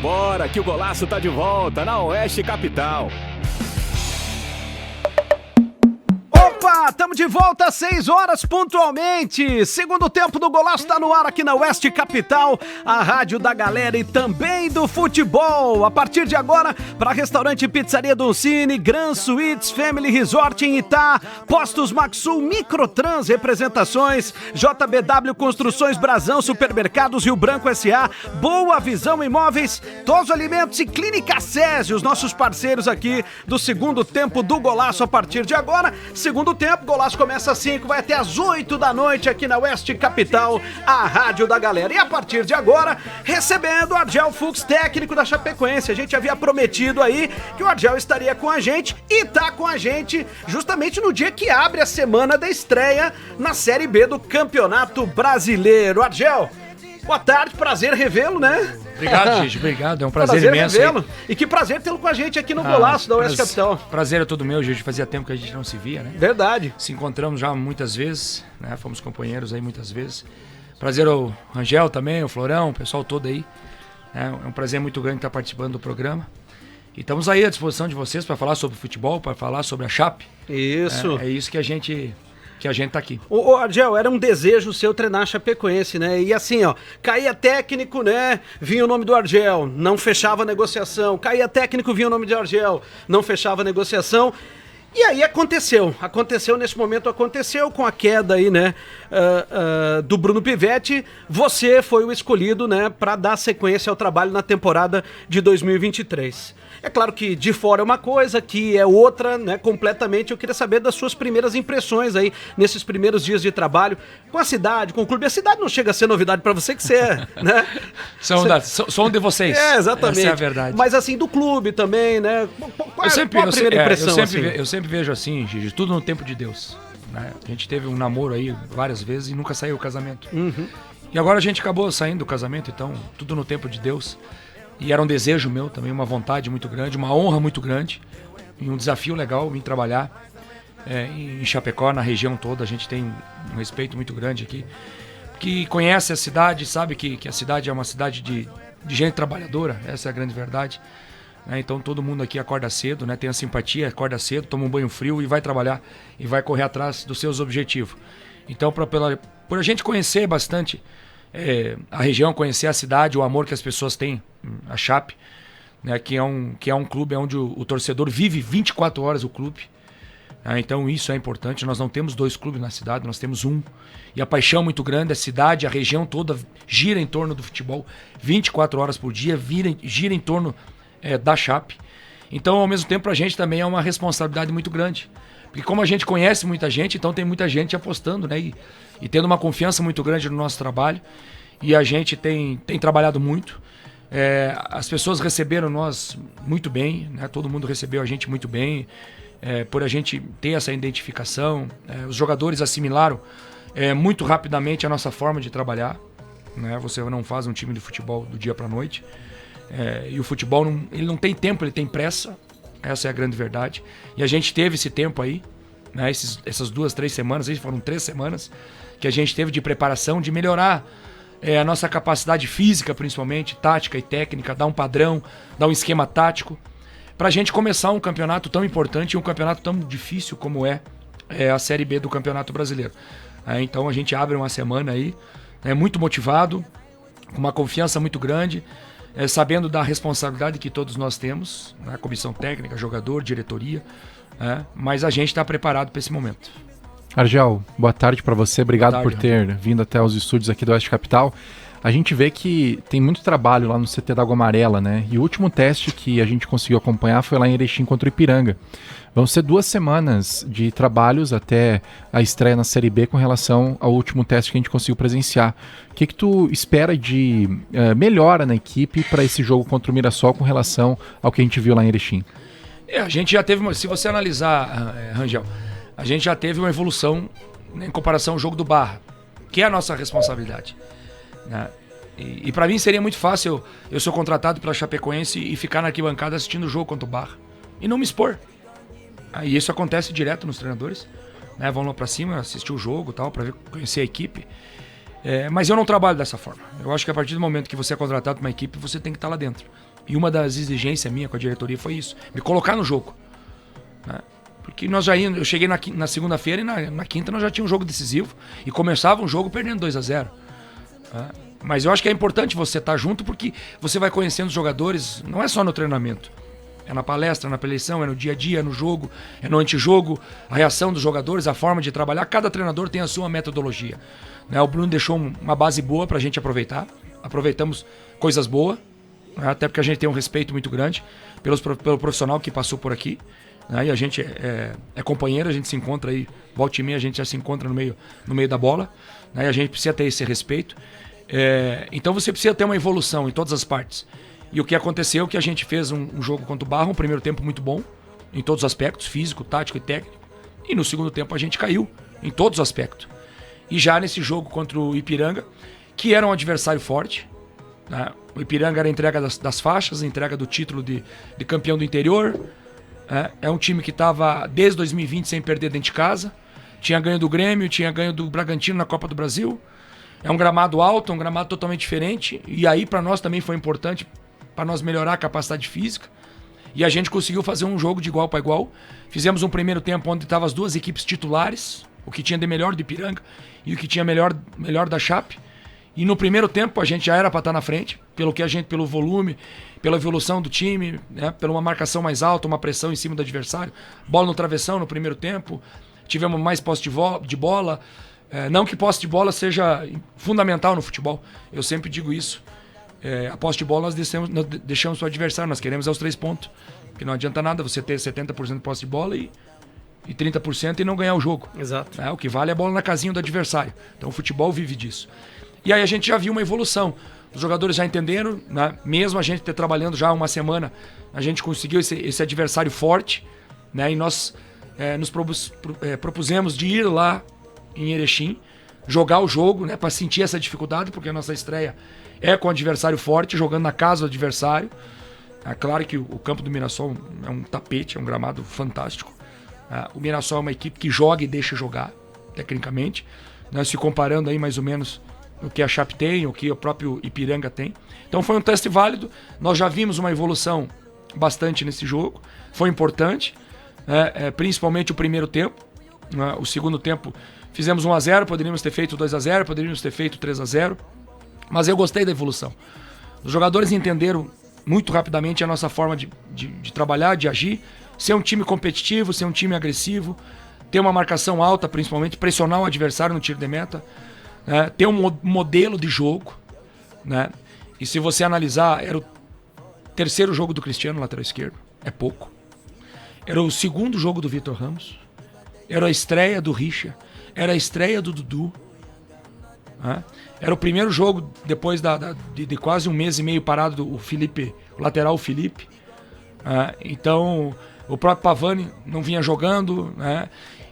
Bora que o golaço tá de volta na Oeste Capital. Opa, estamos de volta às 6 horas pontualmente. Segundo tempo do Golaço tá no ar aqui na Oeste Capital, a rádio da galera e também do futebol. A partir de agora, para restaurante Pizzaria Doncini, Gran Suites, Family Resort em Itá, Postos Maxul, Microtrans, representações, JBW Construções, Brasão, Supermercados Rio Branco S.A., Boa Visão Imóveis, Todos Alimentos e Clínica SESI, os nossos parceiros aqui do segundo tempo do Golaço a partir de agora. Segundo tempo, Golaço começa às 5, vai até às 8 da noite aqui na Oeste Capital, a rádio da galera. E a partir de agora, recebendo o Argel Fux, técnico da Chapecoense. A gente havia prometido aí que o Argel estaria com a gente e tá com a gente justamente no dia que abre a semana da estreia na Série B do Campeonato Brasileiro. Argel, boa tarde, prazer revê-lo, né? Obrigado, gente, obrigado, é um prazer imenso revê-lo. E que prazer tê-lo com a gente aqui no Golaço da Oeste Capital. Prazer é todo meu, gente, fazia tempo que a gente não se via, né? Verdade. Se encontramos já muitas vezes, né? Fomos companheiros aí muitas vezes. Prazer ao Angel também, ao Florão, o pessoal todo aí. É um prazer muito grande estar participando do programa. E estamos aí à disposição de vocês para falar sobre futebol, para falar sobre a Chape. Isso. É isso que a gente tá aqui. Ô Argel, era um desejo seu treinar a Chapecoense, né? E assim, ó, caía técnico, né? Vinha o nome do Argel, não fechava a negociação. Caía técnico, vinha o nome do Argel, não fechava a negociação. E aí aconteceu nesse momento, aconteceu com a queda aí, né, do Bruno Pivetti. Você foi o escolhido, né, para dar sequência ao trabalho na temporada de 2023. É claro que de fora é uma coisa, que é outra, né, completamente. Eu queria saber das suas primeiras impressões aí, nesses primeiros dias de trabalho, com a cidade, com o clube. A cidade não chega a ser novidade para você, que você é, né? Sou um de vocês. É, exatamente. Essa é a verdade. Mas assim, do clube também, né? Qual a primeira impressão? Eu sempre vejo assim, Gigi, tudo no tempo de Deus, né? A gente teve um namoro aí várias vezes e nunca saiu o casamento. Uhum. E agora a gente acabou saindo do casamento, então tudo no tempo de Deus. E era um desejo meu também, uma vontade muito grande, uma honra muito grande e um desafio legal vir trabalhar em Chapecó, na região toda. A gente tem um respeito muito grande aqui, que conhece a cidade, sabe que a cidade é uma cidade de gente trabalhadora, essa é a grande verdade. Então todo mundo aqui acorda cedo, né? Tem a simpatia, acorda cedo, toma um banho frio e vai trabalhar e vai correr atrás dos seus objetivos. Então por a gente conhecer bastante a região, conhecer a cidade, o amor que as pessoas têm, a Chape, né? que é um clube onde o torcedor vive 24 horas o clube. Então isso é importante. Nós não temos 2 clubes na cidade, nós temos um. E a paixão muito grande, a cidade, a região toda gira em torno do futebol 24 horas por dia, gira em torno da Chape. Então, ao mesmo tempo, a gente também é uma responsabilidade muito grande. Porque como a gente conhece muita gente, então tem muita gente apostando, né? E tendo uma confiança muito grande no nosso trabalho. E a gente tem trabalhado muito. As pessoas receberam nós muito bem, né? Todo mundo recebeu a gente muito bem. Por a gente ter essa identificação. Os jogadores assimilaram muito rapidamente a nossa forma de trabalhar, né? Você não faz um time de futebol do dia para a noite. E o futebol ele não tem tempo, ele tem pressa. Essa é a grande verdade. E a gente teve esse tempo aí, né? Essas 2, 3 semanas, foram 3 semanas que a gente teve de preparação, de melhorar a nossa capacidade física, principalmente, tática e técnica, dar um padrão, dar um esquema tático, pra gente começar um campeonato tão importante e um campeonato tão difícil como é a Série B do Campeonato Brasileiro. Então a gente abre uma semana aí, muito motivado, com uma confiança muito grande, sabendo da responsabilidade que todos nós temos, né? Comissão técnica, jogador, diretoria, mas a gente está preparado para esse momento. Argel, boa tarde para você, obrigado por ter vindo até os estúdios aqui do Oeste Capital. A gente vê que tem muito trabalho lá no CT da Água Amarela, né? E o último teste que a gente conseguiu acompanhar foi lá em Erechim contra o Ipiranga. Vão ser 2 semanas de trabalhos até a estreia na Série B com relação ao último teste que a gente conseguiu presenciar. O que tu espera de melhora na equipe para esse jogo contra o Mirassol com relação ao que a gente viu lá em Erechim? A gente já teve, se você analisar, Rangel, a gente já teve uma evolução, né, em comparação ao jogo do Barra, que é a nossa responsabilidade, né? E para mim seria muito fácil eu ser contratado pela Chapecoense e ficar na arquibancada assistindo o jogo contra o Barra e não me expor. E isso acontece direto nos treinadores, né? Vão lá para cima assistir o jogo, tal, para conhecer a equipe. Mas eu não trabalho dessa forma. Eu acho que a partir do momento que você é contratado para uma equipe, você tem que estar lá dentro. E uma das exigências minha com a diretoria foi isso, me colocar no jogo. Né? Porque eu cheguei na segunda-feira e na quinta nós já tínhamos um jogo decisivo e começava um jogo perdendo 2-0. Né? Mas eu acho que é importante você estar junto porque você vai conhecendo os jogadores, não é só no treinamento. É na palestra, na preleção, é no dia a dia, é no jogo, é no antijogo, a reação dos jogadores, a forma de trabalhar. Cada treinador tem a sua metodologia. Né? O Bruno deixou uma base boa pra gente aproveitar. Aproveitamos coisas boas, né? Até porque a gente tem um respeito muito grande pelo profissional que passou por aqui. Né? E a gente é companheiro, a gente se encontra aí, volta e meia, a gente já se encontra no meio da bola. Né? E a gente precisa ter esse respeito. Então você precisa ter uma evolução em todas as partes. E o que aconteceu é que a gente fez um jogo contra o Barra, um primeiro tempo muito bom, em todos os aspectos, físico, tático e técnico. E no segundo tempo a gente caiu, em todos os aspectos. E já nesse jogo contra o Ipiranga, que era um adversário forte, né? O Ipiranga era a entrega das faixas, a entrega do título de campeão do interior. É um time que estava desde 2020 sem perder dentro de casa. Tinha ganho do Grêmio, tinha ganho do Bragantino na Copa do Brasil. É um gramado alto, um gramado totalmente diferente. E aí para nós também foi importante para nós melhorar a capacidade física. E a gente conseguiu fazer um jogo de igual para igual. Fizemos um primeiro tempo onde estavam as duas equipes titulares, o que tinha de melhor do Ipiranga e o que tinha melhor da Chape. E no primeiro tempo a gente já era para estar na frente, pelo volume, pela evolução do time, né, pela uma marcação mais alta, uma pressão em cima do adversário. Bola no travessão no primeiro tempo, tivemos mais posse de bola. Não que posse de bola seja fundamental no futebol, eu sempre digo isso. A posse de bola nós deixamos para o adversário, nós queremos os 3 pontos. Porque não adianta nada você ter 70% de posse de bola e 30% e não ganhar o jogo. Exato. O que vale é a bola na casinha do adversário. Então o futebol vive disso. E aí a gente já viu uma evolução. Os jogadores já entenderam, né? Mesmo a gente ter trabalhando já uma semana, a gente conseguiu esse adversário forte, né? E nós nos propusemos de ir lá em Erechim, jogar o jogo, né? Para sentir essa dificuldade, porque a nossa estreia é com o adversário forte, jogando na casa do adversário. É claro que o campo do Mirassol é um tapete, é um gramado fantástico. O Mirassol é uma equipe que joga e deixa jogar, tecnicamente. Né? Se comparando aí mais ou menos o que a Chape tem, o que o próprio Ipiranga tem. Então foi um teste válido. Nós já vimos uma evolução bastante nesse jogo. Foi importante, principalmente o primeiro tempo. Né? O segundo tempo fizemos 1-0, poderíamos ter feito 2-0, poderíamos ter feito 3-0. Mas eu gostei da evolução. Os jogadores entenderam muito rapidamente a nossa forma de trabalhar, de agir, ser um time competitivo, ser um time agressivo, ter uma marcação alta, principalmente, pressionar o adversário no tiro de meta, né? Ter um modelo de jogo. Né? E se você analisar, era o terceiro jogo do Cristiano, lateral esquerdo, é pouco. Era o segundo jogo do Vitor Ramos, era a estreia do Richa, era a estreia do Dudu. Né? Era o primeiro jogo depois de quase um mês e meio parado o lateral Felipe. Então o próprio Pavani não vinha jogando. Né?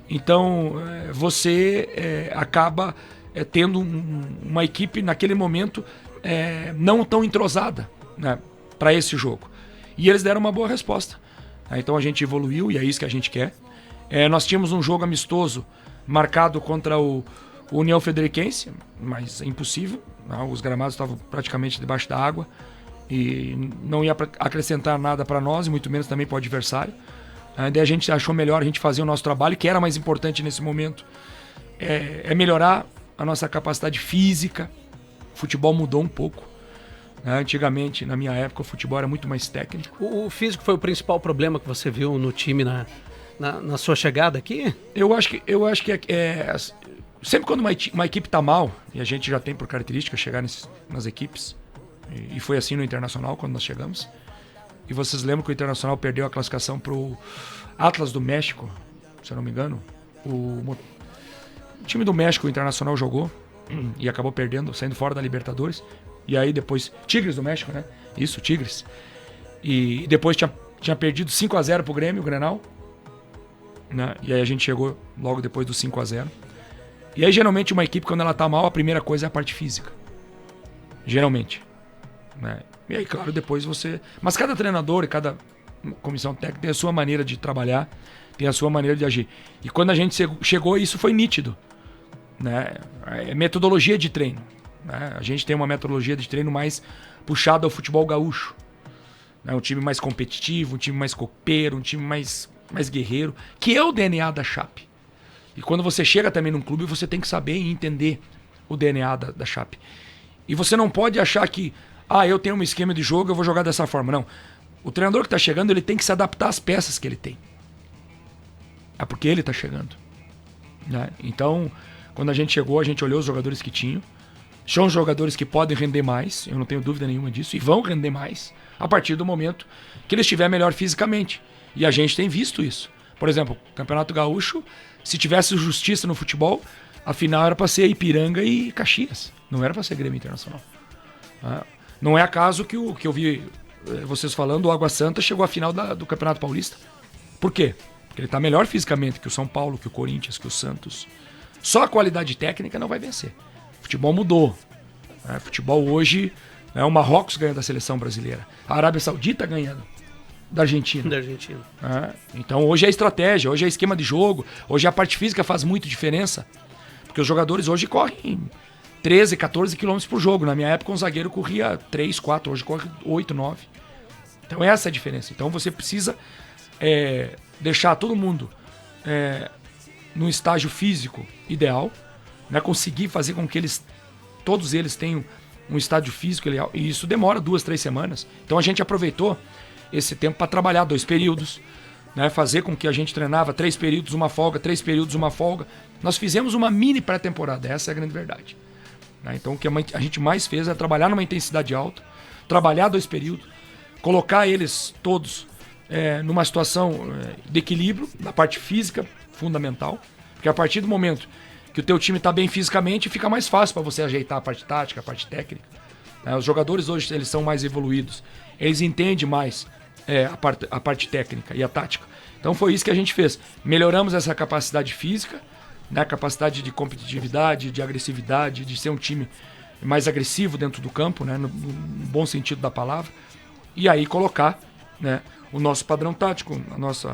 Então você acaba tendo uma equipe naquele momento não tão entrosada, né, para esse jogo. E eles deram uma boa resposta. Então a gente evoluiu e é isso que a gente quer. Nós tínhamos um jogo amistoso marcado contra o União Frederiquense, mas é impossível. Os gramados estavam praticamente debaixo da água e não ia acrescentar nada para nós e muito menos também para o adversário. Daí a gente achou melhor a gente fazer o nosso trabalho, que era mais importante nesse momento, melhorar a nossa capacidade física. O futebol mudou um pouco. Antigamente, na minha época, o futebol era muito mais técnico. O físico foi o principal problema que você viu no time na sua chegada aqui? Eu acho que sempre quando uma equipe está mal, e a gente já tem por característica chegar nas equipes, e foi assim no Internacional quando nós chegamos, e vocês lembram que o Internacional perdeu a classificação para o Atlas do México, se eu não me engano. O time do México, o Internacional, jogou e acabou perdendo, saindo fora da Libertadores. E aí depois, Tigres do México, né? Isso, Tigres. E depois tinha perdido 5-0 pro Grêmio, o Grenal. Né? E aí a gente chegou logo depois do 5-0. E aí geralmente uma equipe, quando ela tá mal, a primeira coisa é a parte física. Geralmente. Né? E aí, claro, depois você... Mas cada treinador e cada comissão técnica tem a sua maneira de trabalhar, tem a sua maneira de agir. E quando a gente chegou, isso foi nítido. né? É metodologia de treino, né? A gente tem uma metodologia de treino mais puxada ao futebol gaúcho, né? Um time mais competitivo, um time mais copeiro, um time mais guerreiro, que é o DNA da Chape. E quando você chega também num clube, você tem que saber e entender o DNA da Chape. E você não pode achar que, eu tenho um esquema de jogo, eu vou jogar dessa forma. Não. O treinador que está chegando, ele tem que se adaptar às peças que ele tem. É porque ele está chegando, né? Então, quando a gente chegou, a gente olhou os jogadores que tinham. São jogadores que podem render mais, eu não tenho dúvida nenhuma disso, e vão render mais a partir do momento que ele estiver melhor fisicamente. E a gente tem visto isso. Por exemplo, o Campeonato Gaúcho, se tivesse justiça no futebol, a final era para ser Ipiranga e Caxias. Não era para ser Grêmio Internacional. Não é acaso que eu vi vocês falando, o Água Santa chegou à final do Campeonato Paulista. Por quê? Porque ele está melhor fisicamente que o São Paulo, que o Corinthians, que o Santos. Só a qualidade técnica não vai vencer. O futebol mudou. Futebol hoje, o Marrocos ganha da seleção brasileira. A Arábia Saudita ganhando da Argentina. Então hoje é estratégia, hoje é esquema de jogo, hoje a parte física faz muita diferença. Porque os jogadores hoje correm 13, 14 km por jogo. Na minha época um zagueiro corria 3, 4, hoje corre 8, 9. Então essa é a diferença. Então você precisa deixar todo mundo num estágio físico ideal, né? Conseguir fazer com que todos eles tenham um estágio físico ideal. E isso demora 2, 3 semanas. Então a gente aproveitou esse tempo para trabalhar 2 períodos, né? Fazer com que a gente treinava 3 períodos, uma folga, 3 períodos, uma folga. Nós fizemos uma mini pré-temporada, essa é a grande verdade. Então o que a gente mais fez é trabalhar numa intensidade alta, trabalhar 2 períodos, colocar eles todos numa situação de equilíbrio, na parte física, fundamental, porque a partir do momento que o teu time está bem fisicamente, fica mais fácil para você ajeitar a parte tática, a parte técnica. Os jogadores hoje eles são mais evoluídos, eles entendem mais a parte técnica e a tática. Então foi isso que a gente fez. Melhoramos essa capacidade física, né, capacidade de competitividade, de agressividade, de ser um time mais agressivo dentro do campo, né, no bom sentido da palavra. E aí colocar, né, o nosso padrão tático, nosso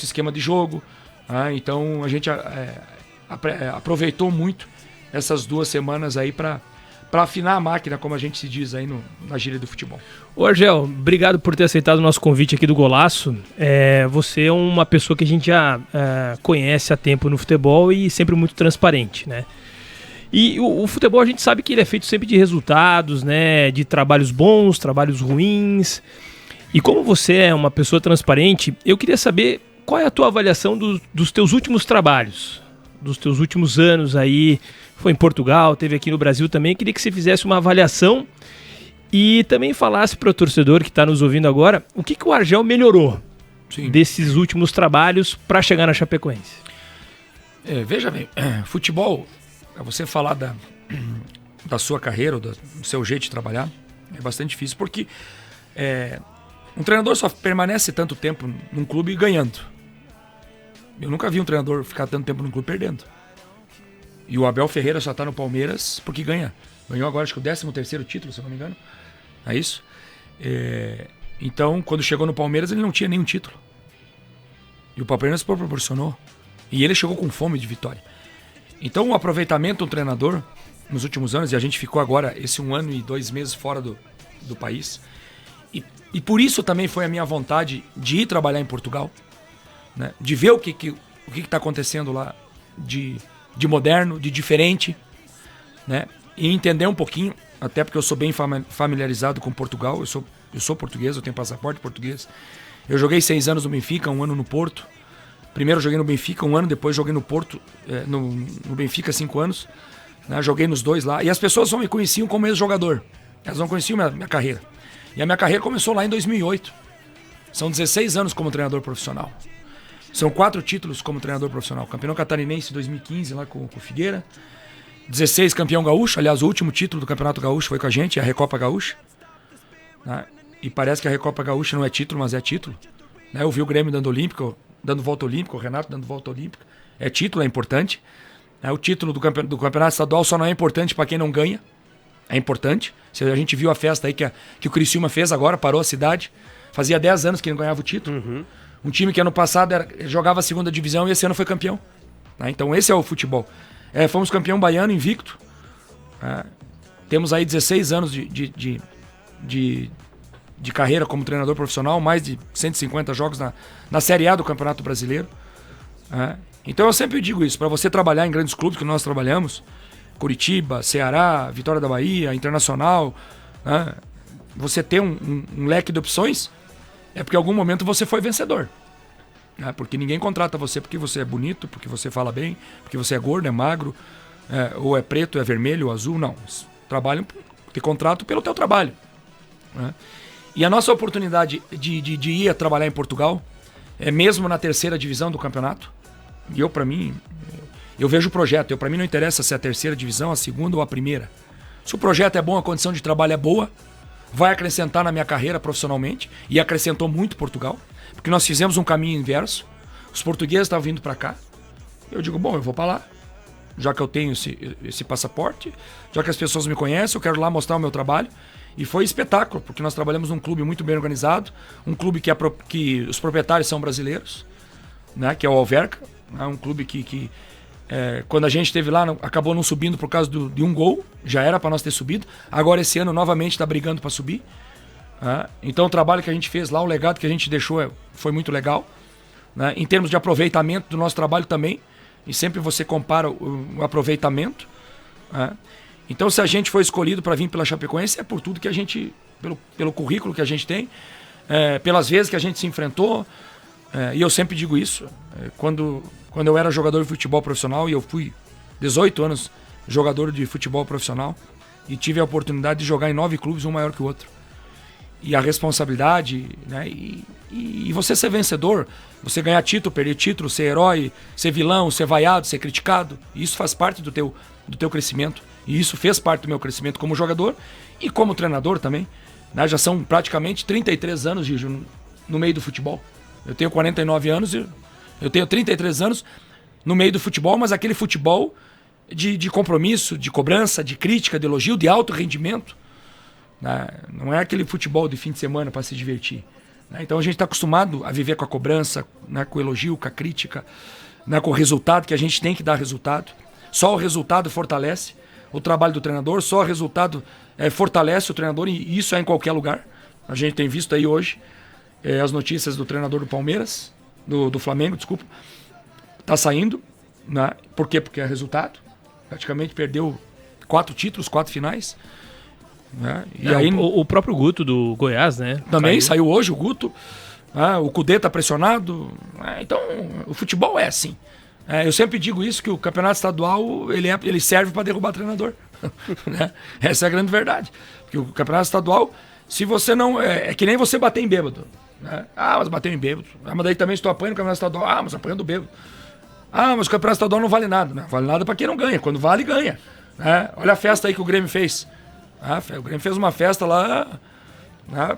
esquema de jogo. Então a gente aproveitou muito essas 2 semanas aí para afinar a máquina, como a gente se diz aí na gíria do futebol. Ô Argel, obrigado por ter aceitado o nosso convite aqui do Golaço. Você é uma pessoa que a gente já conhece há tempo no futebol e sempre muito transparente, né? E o futebol a gente sabe que ele é feito sempre de resultados, né? De trabalhos bons, trabalhos ruins. E como você é uma pessoa transparente, eu queria saber qual é a tua avaliação dos teus últimos trabalhos, dos teus últimos anos aí. Foi em Portugal, teve aqui no Brasil também. Queria que você fizesse uma avaliação e também falasse para o torcedor que está nos ouvindo agora o que o Argel melhorou desses últimos trabalhos para chegar na Chapecoense. Veja bem, futebol, você falar da sua carreira, do seu jeito de trabalhar, é bastante difícil, porque um treinador só permanece tanto tempo num clube ganhando. Eu nunca vi um treinador ficar tanto tempo num clube perdendo. E o Abel Ferreira só tá no Palmeiras porque ganha. Ganhou agora, acho que o 13º título, se eu não me engano. É isso? Então, quando chegou no Palmeiras, ele não tinha nenhum título. E o Palmeiras proporcionou. E ele chegou com fome de vitória. Então, o aproveitamento do treinador, nos últimos anos, e a gente ficou agora esse 1 ano e 2 meses fora do país. E por isso também foi a minha vontade de ir trabalhar em Portugal, né? De ver o que está acontecendo lá de moderno, de diferente, né? E entender um pouquinho, até porque eu sou bem familiarizado com Portugal. Eu sou português, eu tenho passaporte português. Eu joguei 6 anos no Benfica, 1 ano no Porto. Primeiro eu joguei no Benfica 1 ano, depois joguei no Porto, no Benfica 5 anos. Né? Joguei nos 2 lá. E as pessoas só me conheciam como ex-jogador. Elas não conheciam minha carreira. E a minha carreira começou lá em 2008. São 16 anos como treinador profissional. São 4 títulos como treinador profissional. Campeão catarinense em 2015 lá com o Figueira. 16 campeão gaúcho. Aliás, o último título do Campeonato Gaúcho foi com a gente, a Recopa Gaúcha. Né? E parece que a Recopa Gaúcha não é título, mas é título. Né? Eu vi o Grêmio dando volta olímpica, o Renato dando volta olímpica. É título, é importante. O título do Campeonato Estadual só não é importante para quem não ganha. É importante. A gente viu a festa aí que o Criciúma fez agora, parou a cidade. Fazia 10 anos que não ganhava o título. Uhum. Um time que ano passado jogava a 2ª divisão e esse ano foi campeão. Então esse é o futebol. Fomos campeão baiano invicto. Temos aí 16 anos de carreira como treinador profissional, mais de 150 jogos na Série A do Campeonato Brasileiro. Então eu sempre digo isso, para você trabalhar em grandes clubes que nós trabalhamos, Curitiba, Ceará, Vitória da Bahia, Internacional, você ter um leque de opções, é porque em algum momento você foi vencedor. Porque ninguém contrata você porque você é bonito, porque você fala bem, porque você é gordo, é magro, ou é preto, é vermelho, ou azul, não. Trabalham, te contratam pelo teu trabalho. E a nossa oportunidade de ir a trabalhar em Portugal, mesmo na terceira divisão do campeonato, e para mim, eu vejo o projeto, para mim não interessa se é a terceira divisão, a segunda ou a primeira. Se o projeto é bom, a condição de trabalho é boa, vai acrescentar na minha carreira profissionalmente, e acrescentou muito Portugal, porque nós fizemos um caminho inverso, os portugueses estavam vindo para cá, eu digo, bom, eu vou para lá, já que eu tenho esse passaporte, já que as pessoas me conhecem, eu quero lá mostrar o meu trabalho, e foi espetáculo, porque nós trabalhamos num clube muito bem organizado, um clube que os proprietários são brasileiros, né, que é o Alverca, né, um clube que quando a gente esteve lá, acabou não subindo por causa de um gol, já era para nós ter subido, agora esse ano novamente está brigando para subir. Então o trabalho que a gente fez lá, o legado que a gente deixou foi muito legal, né? Em termos de aproveitamento do nosso trabalho também, e sempre você compara o aproveitamento, Então se a gente foi escolhido para vir pela Chapecoense, é por tudo que a gente, pelo currículo que a gente tem, pelas vezes que a gente se enfrentou, e eu sempre digo isso, quando eu era jogador de futebol profissional, e eu fui 18 anos jogador de futebol profissional, e tive a oportunidade de jogar em 9 clubes, um maior que o outro. E a responsabilidade, né? E você ser vencedor, você ganhar título, perder título, ser herói, ser vilão, ser vaiado, ser criticado, isso faz parte do teu crescimento. E isso fez parte do meu crescimento como jogador e como treinador também, né? Já são praticamente 33 anos, Gigi, no meio do futebol. Eu tenho 49 anos e eu tenho 33 anos no meio do futebol, mas aquele futebol de compromisso, de cobrança, de crítica, de elogio, de alto rendimento. Não é aquele futebol de fim de semana para se divertir. Então a gente está acostumado a viver com a cobrança, né, com o elogio, com a crítica, né, com o resultado, que a gente tem que dar resultado. Só o resultado fortalece o trabalho do treinador, só o resultado fortalece o treinador, e isso é em qualquer lugar. A gente tem visto aí hoje as notícias do treinador do Palmeiras, do Flamengo, desculpa, tá saindo, né? Por quê? Porque é resultado. Praticamente perdeu 4 títulos, 4 finais. Né? E aí, o próprio Guto do Goiás, né? Também saiu hoje o Guto. O Cudê tá pressionado. Então, o futebol é assim. Eu sempre digo isso, que o campeonato estadual ele serve para derrubar treinador. Né? Essa é a grande verdade. Porque o campeonato estadual, se você não... É que nem você bater em bêbado. Né? Mas bateu em bêbado. Mas daí também estou apanhando o campeonato estadual. Mas apanhando bêbado. Mas o campeonato estadual não vale nada. Não vale nada para quem não ganha. Quando vale, ganha. Olha a festa aí que o Grêmio fez. O Grêmio fez uma festa lá,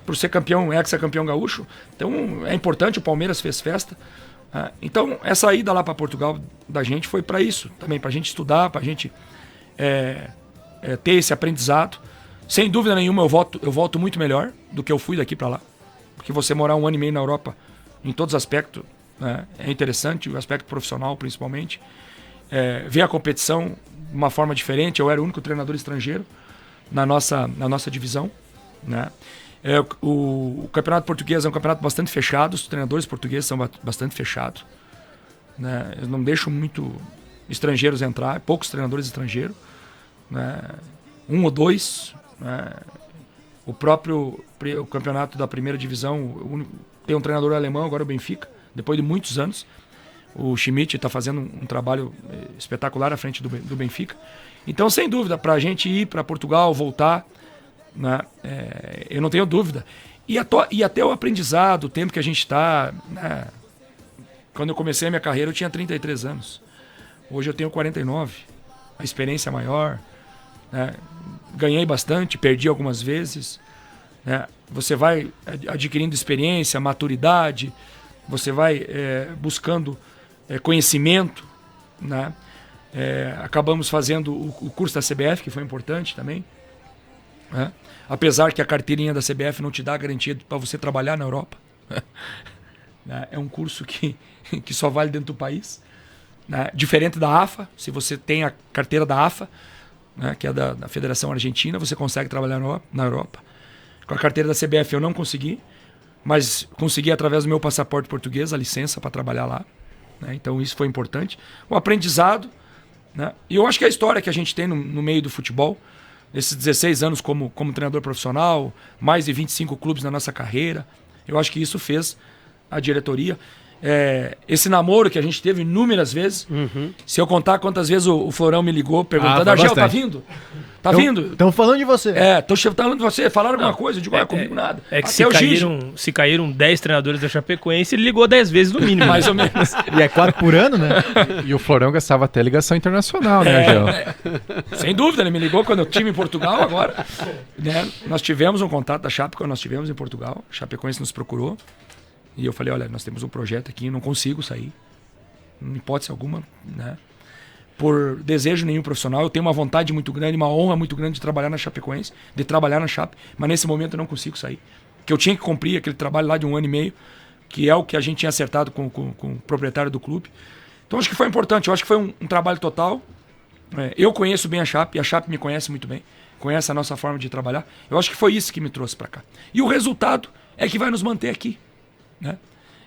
por ser campeão, ex-campeão gaúcho. Então é importante, o Palmeiras fez festa. Então essa ida lá para Portugal da gente foi para isso também, para a gente estudar, para a gente ter esse aprendizado. Sem dúvida nenhuma eu volto muito melhor do que eu fui daqui para lá. Porque você morar 1 ano e meio na Europa, em todos os aspectos, né, é interessante, o aspecto profissional principalmente. Ver a competição de uma forma diferente. Eu era o único treinador estrangeiro na nossa divisão, né? O campeonato português é um campeonato bastante fechado, os treinadores portugueses são bastante fechados, né? Eles não deixam muito estrangeiros entrar, poucos treinadores estrangeiros, né? 1 ou 2, né? O campeonato da primeira divisão tem um treinador alemão, agora o Benfica, depois de muitos anos. O Schmidt está fazendo um trabalho espetacular à frente do Benfica. Então, sem dúvida, para a gente ir para Portugal, voltar, né, eu não tenho dúvida. E até o aprendizado, o tempo que a gente está... Né, quando eu comecei a minha carreira, eu tinha 33 anos. Hoje eu tenho 49. A experiência é maior. Né, ganhei bastante, perdi algumas vezes. Né, você vai adquirindo experiência, maturidade, você vai buscando conhecimento, né? Acabamos fazendo o curso da CBF, que foi importante também, né? Apesar que a carteirinha da CBF não te dá garantia para você trabalhar na Europa. É um curso que só vale dentro do país, né? Diferente da AFA, se você tem a carteira da AFA, né, que é da Federação Argentina, você consegue trabalhar na Europa. Com a carteira da CBF eu não consegui, mas consegui através do meu passaporte português a licença para trabalhar lá, né? Então isso foi importante. O aprendizado, né? E eu acho que a história que a gente tem no meio do futebol, esses 16 anos como treinador profissional, mais de 25 clubes na nossa carreira, eu acho que isso fez a diretoria. Esse namoro que a gente teve inúmeras vezes, se eu contar quantas vezes o Florão me ligou perguntando, Argel, tá vindo? Tá vindo? Estão falando de você. Tô falando de você, falaram alguma coisa, eu digo, comigo nada. É que se caíram 10 treinadores da Chapecoense, ele ligou 10 vezes no mínimo. Mais ou menos. E é 4 por ano, né? E o Florão gastava até ligação internacional, né, Argel? Sem dúvida, ele me ligou quando eu tive em Portugal agora. Né? Nós tivemos um contato da Chape quando nós estivemos em Portugal, a Chapecoense nos procurou. E eu falei, olha, nós temos um projeto aqui, eu não consigo sair, em hipótese alguma, né? Por desejo nenhum profissional, eu tenho uma vontade muito grande, uma honra muito grande de trabalhar na Chapecoense, de trabalhar na Chape, mas nesse momento eu não consigo sair. Que eu tinha que cumprir aquele trabalho lá de 1 ano e meio, que é o que a gente tinha acertado com o proprietário do clube. Então acho que foi importante, eu acho que foi um trabalho total. Eu conheço bem a Chape me conhece muito bem, conhece a nossa forma de trabalhar. Eu acho que foi isso que me trouxe para cá. E o resultado é que vai nos manter aqui. Né?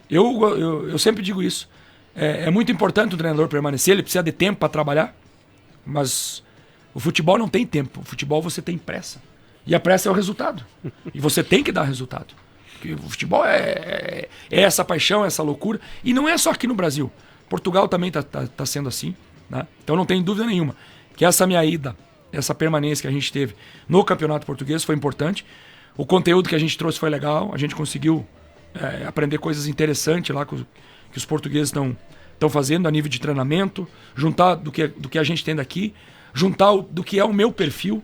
Eu sempre digo isso. É muito importante o treinador permanecer, ele precisa de tempo para trabalhar, mas o futebol não tem tempo. O futebol você tem pressa. E a pressa é o resultado. E você tem que dar resultado. Porque o futebol é essa paixão, essa loucura. E não é só aqui no Brasil. Portugal também tá sendo assim. Né? Então não tem dúvida nenhuma que essa minha ida, essa permanência que a gente teve no Campeonato Português foi importante. O conteúdo que a gente trouxe foi legal. A gente conseguiu aprender coisas interessantes lá que os portugueses estão fazendo a nível de treinamento, juntar do que a gente tem daqui, juntar do que é o meu perfil,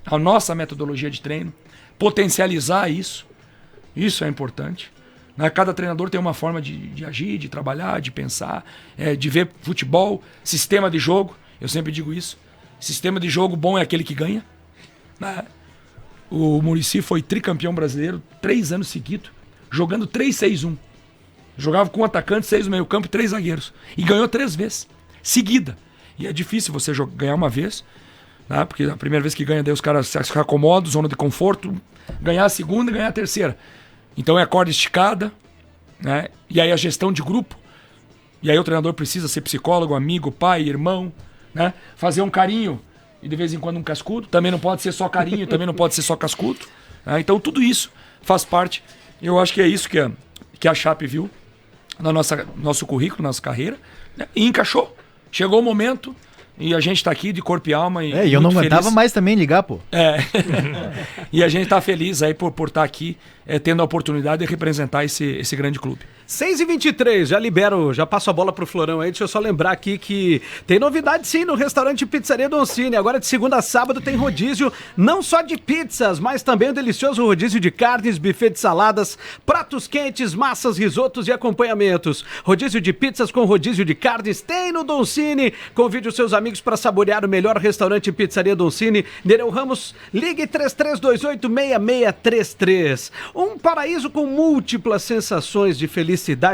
a nossa metodologia de treino, potencializar isso. Isso é importante. Né? Cada treinador tem uma forma de agir, de trabalhar, de pensar, de ver futebol, sistema de jogo. Eu sempre digo isso. Sistema de jogo bom é aquele que ganha. Né? O Muricy foi tricampeão brasileiro 3 anos seguidos, jogando 3-6-1. Jogava com um atacante, 6 no meio campo e 3 zagueiros. E ganhou 3 vezes, seguida. E é difícil você ganhar uma vez, né? Porque a primeira vez que ganha, daí os caras se acomodam, zona de conforto. Ganhar a segunda e ganhar a terceira. Então é a corda esticada, né? E aí a gestão de grupo. E aí o treinador precisa ser psicólogo, amigo, pai, irmão, né? Fazer um carinho e de vez em quando um cascudo. Também não pode ser só carinho, também não pode ser só cascudo. Né? Então tudo isso faz parte. Eu acho que é isso que a Chape viu no nosso currículo, nossa carreira, né? E encaixou. Chegou o momento e a gente está aqui de corpo e alma. E eu não aguentava mais também ligar, pô. E a gente está feliz aí por estar aqui, tendo a oportunidade de representar esse grande clube. 6h23, já passo a bola pro Florão aí, deixa eu só lembrar aqui que tem novidade sim no restaurante Pizzaria Doncini, agora de segunda a sábado tem rodízio, não só de pizzas, mas também o delicioso rodízio de carnes, buffet de saladas, pratos quentes, massas, risotos e acompanhamentos. Rodízio de pizzas com rodízio de carnes tem no Doncini, convide os seus amigos para saborear o melhor restaurante Pizzaria Doncini, Nereu Ramos, ligue 33286633. Um paraíso com múltiplas sensações de felicidade.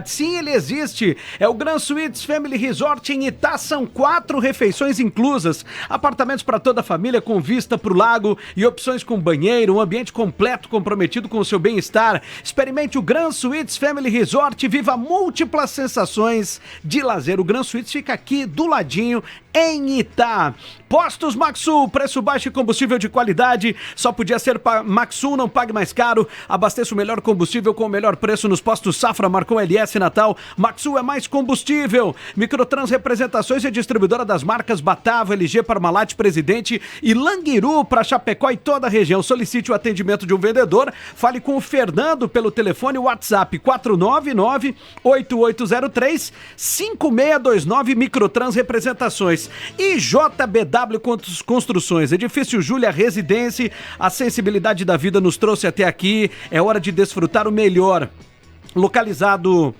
Sim, ele existe. É o Gran Suites Family Resort em Itá. São 4 refeições inclusas. Apartamentos para toda a família com vista para o lago e opções com banheiro, um ambiente completo comprometido com o seu bem-estar. Experimente o Gran Suites Family Resort e viva múltiplas sensações de lazer. O Gran Suites fica aqui do ladinho em Itá. Postos Maxul, preço baixo e combustível de qualidade. Só podia ser Maxul, não pague mais caro. Abasteça o melhor combustível com o melhor preço nos postos Safra, Marcon, LS, Natal. Maxul é mais combustível. Microtrans Representações é distribuidora das marcas Batavo, LG, Parmalat, Presidente e Languiru para Chapecó e toda a região. Solicite o atendimento de um vendedor. Fale com o Fernando pelo telefone WhatsApp 499-8803-5629. Microtrans Representações. E JBW Construções, edifício Júlia Residência, a sensibilidade da vida nos trouxe até aqui, é hora de desfrutar o melhor. Localizado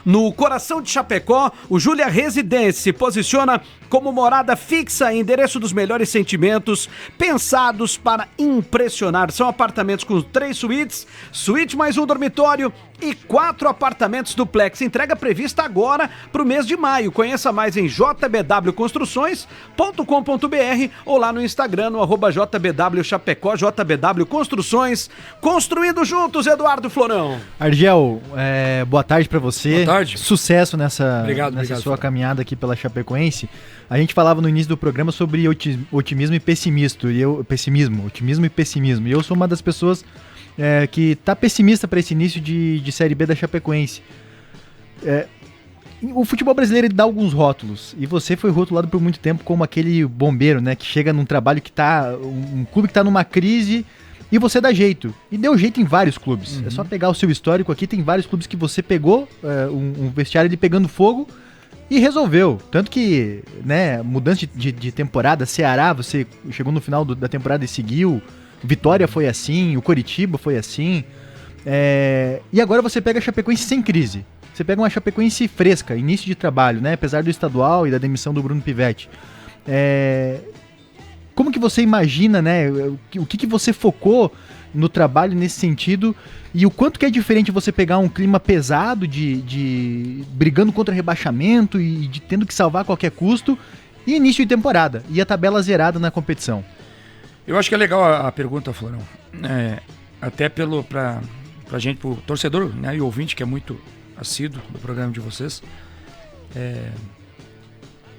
no coração de Chapecó, o Júlia Residência se posiciona como morada fixa e endereço dos melhores sentimentos, pensados para impressionar. São apartamentos com 3 suítes, suíte mais um dormitório, e 4 apartamentos duplex. Entrega prevista agora para o mês de maio. Conheça mais em jbwconstruções.com.br ou lá no Instagram, no @jbwchapecó, JBW Construções. Construindo juntos, Eduardo Florão. Argel, boa tarde pra você. Boa tarde. Sucesso nessa sua caminhada aqui pela Chapecoense. A gente falava no início do programa sobre otimismo e pessimismo. Otimismo e pessimismo. E eu sou uma das pessoas que tá pessimista para esse início de Série B da Chapecoense. O futebol brasileiro ele dá alguns rótulos, e você foi rotulado por muito tempo como aquele bombeiro, né, que chega num trabalho que tá, um clube que tá numa crise, e você dá jeito. E deu jeito em vários clubes. É só pegar o seu histórico aqui, tem vários clubes que você pegou um vestiário ali pegando fogo e resolveu. Tanto que, né, mudança de temporada, Ceará, você chegou no final da temporada e seguiu. Vitória foi assim, o Coritiba foi assim. E agora você pega a Chapecoense sem crise. Você pega uma Chapecoense fresca, início de trabalho, né? Apesar do estadual e da demissão do Bruno Pivetti. Como que você imagina, né? O que você focou no trabalho nesse sentido? E o quanto que é diferente você pegar um clima pesado de brigando contra rebaixamento e de tendo que salvar a qualquer custo, e início de temporada, e a tabela zerada na competição? Eu acho que é legal a pergunta, Florão. Até pra gente, pro torcedor, né, e ouvinte, que é muito assíduo do programa de vocês,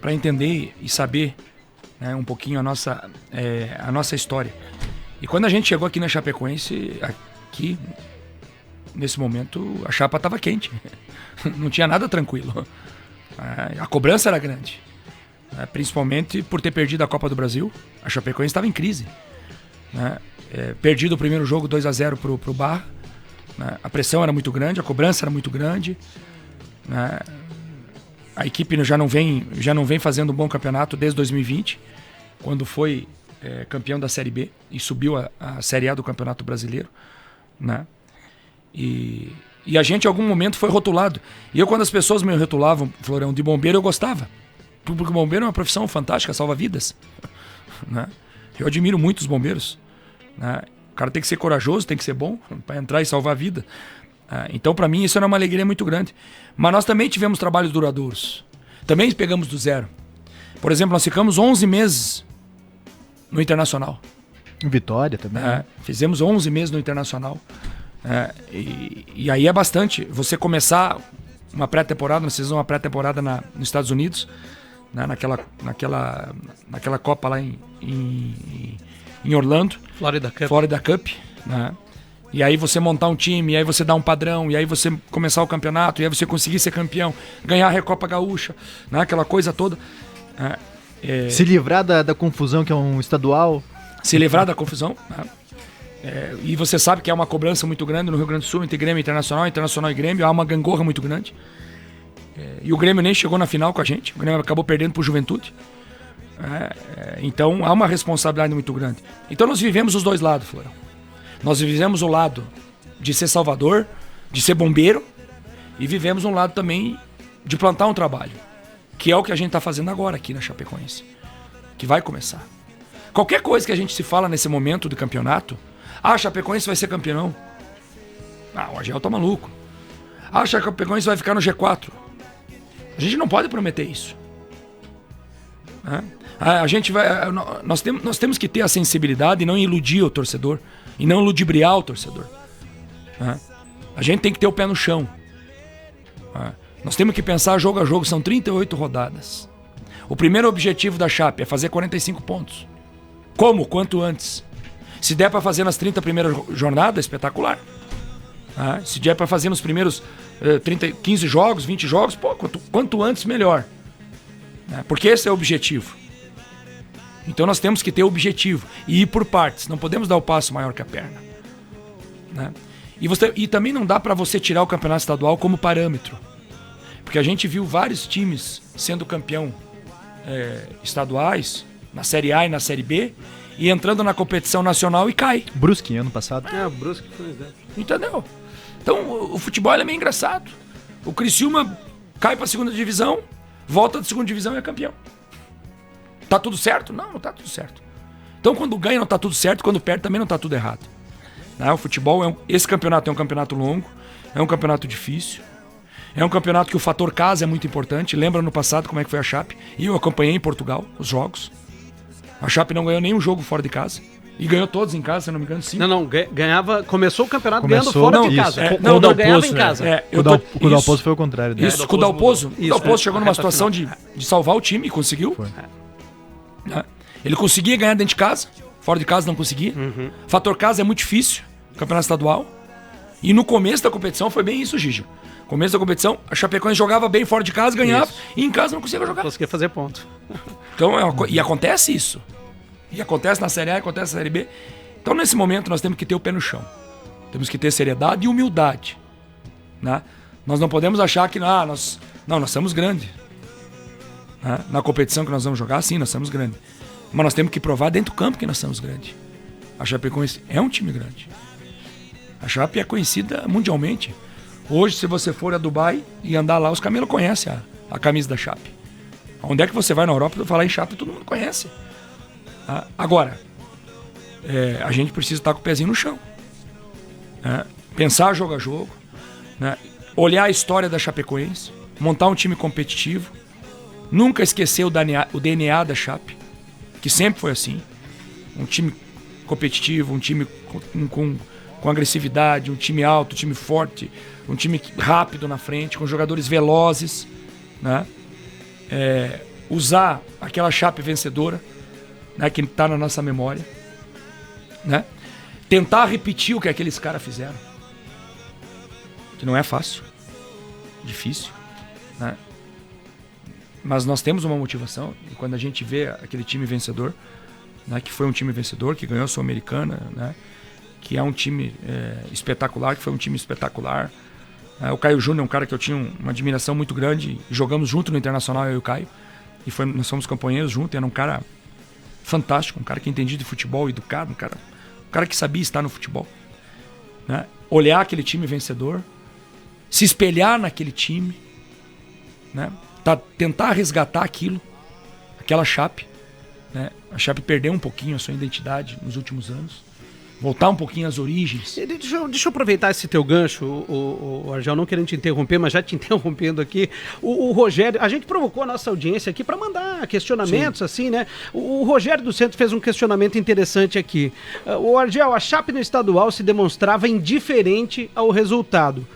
para entender e saber, né, um pouquinho a nossa história. E quando a gente chegou aqui na Chapecoense, aqui, nesse momento, a chapa estava quente. Não tinha nada tranquilo. A cobrança era grande. Principalmente por ter perdido a Copa do Brasil. A Chapecoense estava em crise, né? Perdido o primeiro jogo 2-0 pro Barra, né? A pressão era muito grande, a cobrança era muito grande, né? A equipe já não vem fazendo um bom campeonato desde 2020, quando foi campeão da Série B e subiu a Série A do Campeonato Brasileiro, né? E a gente em algum momento foi rotulado. E eu, quando as pessoas me rotulavam, Florão, de bombeiro, eu gostava. Porque bombeiro é uma profissão fantástica, salva vidas, né? Eu admiro muito os bombeiros, né? O cara tem que ser corajoso, tem que ser bom para entrar e salvar a vida. Então, para mim, isso era uma alegria muito grande. Mas nós também tivemos trabalhos duradouros. Também pegamos do zero. Por exemplo, nós ficamos 11 meses no Internacional. Vitória também. Fizemos 11 meses no Internacional. E aí é bastante. Você começar uma pré-temporada, nós fizemos uma pré-temporada nos Estados Unidos, né, naquela Copa lá em Orlando. Florida Cup. Né? E aí você montar um time, e aí você dar um padrão, e aí você começar o campeonato, e aí você conseguir ser campeão, ganhar a Recopa Gaúcha, né, aquela coisa toda. Se livrar da confusão que é um estadual. Se livrar da confusão. Né? E você sabe que há uma cobrança muito grande no Rio Grande do Sul entre Grêmio e Internacional e Grêmio, há uma gangorra muito grande. E o Grêmio nem chegou na final com a gente, o Grêmio acabou perdendo pro Juventude. Então há uma responsabilidade muito grande. Então nós vivemos os dois lados, Florão. Nós vivemos o lado de ser salvador, de ser bombeiro, e vivemos um lado também de plantar um trabalho, que é o que a gente está fazendo agora aqui na Chapecoense, que vai começar. Qualquer coisa que a gente se fala nesse momento do campeonato, a Chapecoense vai ser campeão. O Argel tá maluco. A Chapecoense vai ficar no G4. A gente não pode prometer isso. A gente vai, nós temos que ter a sensibilidade e não iludir o torcedor, e não ludibriar o torcedor. A gente tem que ter o pé no chão. Nós temos que pensar jogo a jogo, são 38 rodadas. O primeiro objetivo da Chape é fazer 45 pontos. Como? Quanto antes. Se der para fazer nas 30 primeiras jornadas, espetacular. Se der para fazer nos primeiros 15 jogos, 20 jogos, quanto antes melhor. Porque esse é o objetivo. Então nós temos que ter o objetivo e ir por partes. Não podemos dar o passo maior que a perna. E também não dá para você tirar o campeonato estadual como parâmetro. Porque a gente viu vários times sendo campeão estaduais, na Série A e na Série B, e entrando na competição nacional e cai. Brusque, ano passado. O Brusque foi isso. Entendeu? Então o futebol é meio engraçado. O Criciúma cai pra segunda divisão, volta da segunda divisão e é campeão. Tá tudo certo? Não tá tudo certo. Então quando ganha não tá tudo certo, quando perde também não tá tudo errado. O futebol, esse campeonato é um campeonato longo, é um campeonato difícil, é um campeonato que o fator casa é muito importante. Lembra no passado como é que foi a Chape? E eu acompanhei em Portugal os jogos. A Chape não ganhou nenhum jogo fora de casa. E ganhou todos em casa, se não me engano, 5. Não, ganhava. Começou o campeonato Começou, ganhando fora não, de isso. casa. Não, ganhava em né? casa. Eu O tô- Dalpozo isso. foi o contrário. Né? Isso, com o Dalpozo. O Dalpozo chegou numa reta situação de salvar o time e conseguiu. Foi. Né? Ele conseguia ganhar dentro de casa, fora de casa não conseguia. Fator casa é muito difícil, campeonato estadual. E no começo da competição foi bem isso, Gigi. Começo da competição, a Chapecoense jogava bem fora de casa, ganhava, e em casa não conseguia jogar. Conseguia fazer ponto. Então, e acontece isso. E acontece na Série A, acontece na Série B. Então, nesse momento, nós temos que ter o pé no chão. Temos que ter seriedade e humildade. Né? Nós não podemos achar que nós somos grandes. Né? Na competição que nós vamos jogar, sim, nós somos grandes. Mas nós temos que provar dentro do campo que nós somos grandes. A Chapecoense é um time grande. A Chape é conhecida mundialmente. Hoje, se você for a Dubai e andar lá, os camelos conhecem a camisa da Chape. Onde é que você vai na Europa e falar em Chape, todo mundo conhece. Agora, a gente precisa estar com o pezinho no chão. Né? Pensar jogo a jogo. Né? Olhar a história da Chapecoense. Montar um time competitivo. Nunca esquecer o DNA da Chape, que sempre foi assim. Um time competitivo, um time com agressividade, um time alto, um time forte, um time rápido na frente, com jogadores velozes. Né? Usar aquela Chape vencedora, né, que está na nossa memória. Né? Tentar repetir o que aqueles caras fizeram. Que não é fácil. Difícil. Né? Mas nós temos uma motivação. E quando a gente vê aquele time vencedor, né, que foi um time vencedor, que ganhou a Sul-Americana, né, que é um time espetacular, que foi um time espetacular. O Caio Júnior é um cara que eu tinha uma admiração muito grande. Jogamos junto no Internacional, eu e o Caio. E nós fomos companheiros juntos. Era um cara fantástico, um cara que entendia de futebol, educado, um cara que sabia estar no futebol. Né? Olhar aquele time vencedor, se espelhar naquele time, né? Tentar resgatar aquela Chape. Né? A Chape perdeu um pouquinho a sua identidade nos últimos anos. Voltar um pouquinho às origens. Deixa eu aproveitar esse teu gancho, o Argel, não querendo te interromper, mas já te interrompendo aqui. O Rogério, a gente provocou a nossa audiência aqui para mandar questionamentos, assim, né? O Rogério do Centro fez um questionamento interessante aqui. O Argel, a Chape no estadual se demonstrava indiferente ao resultado.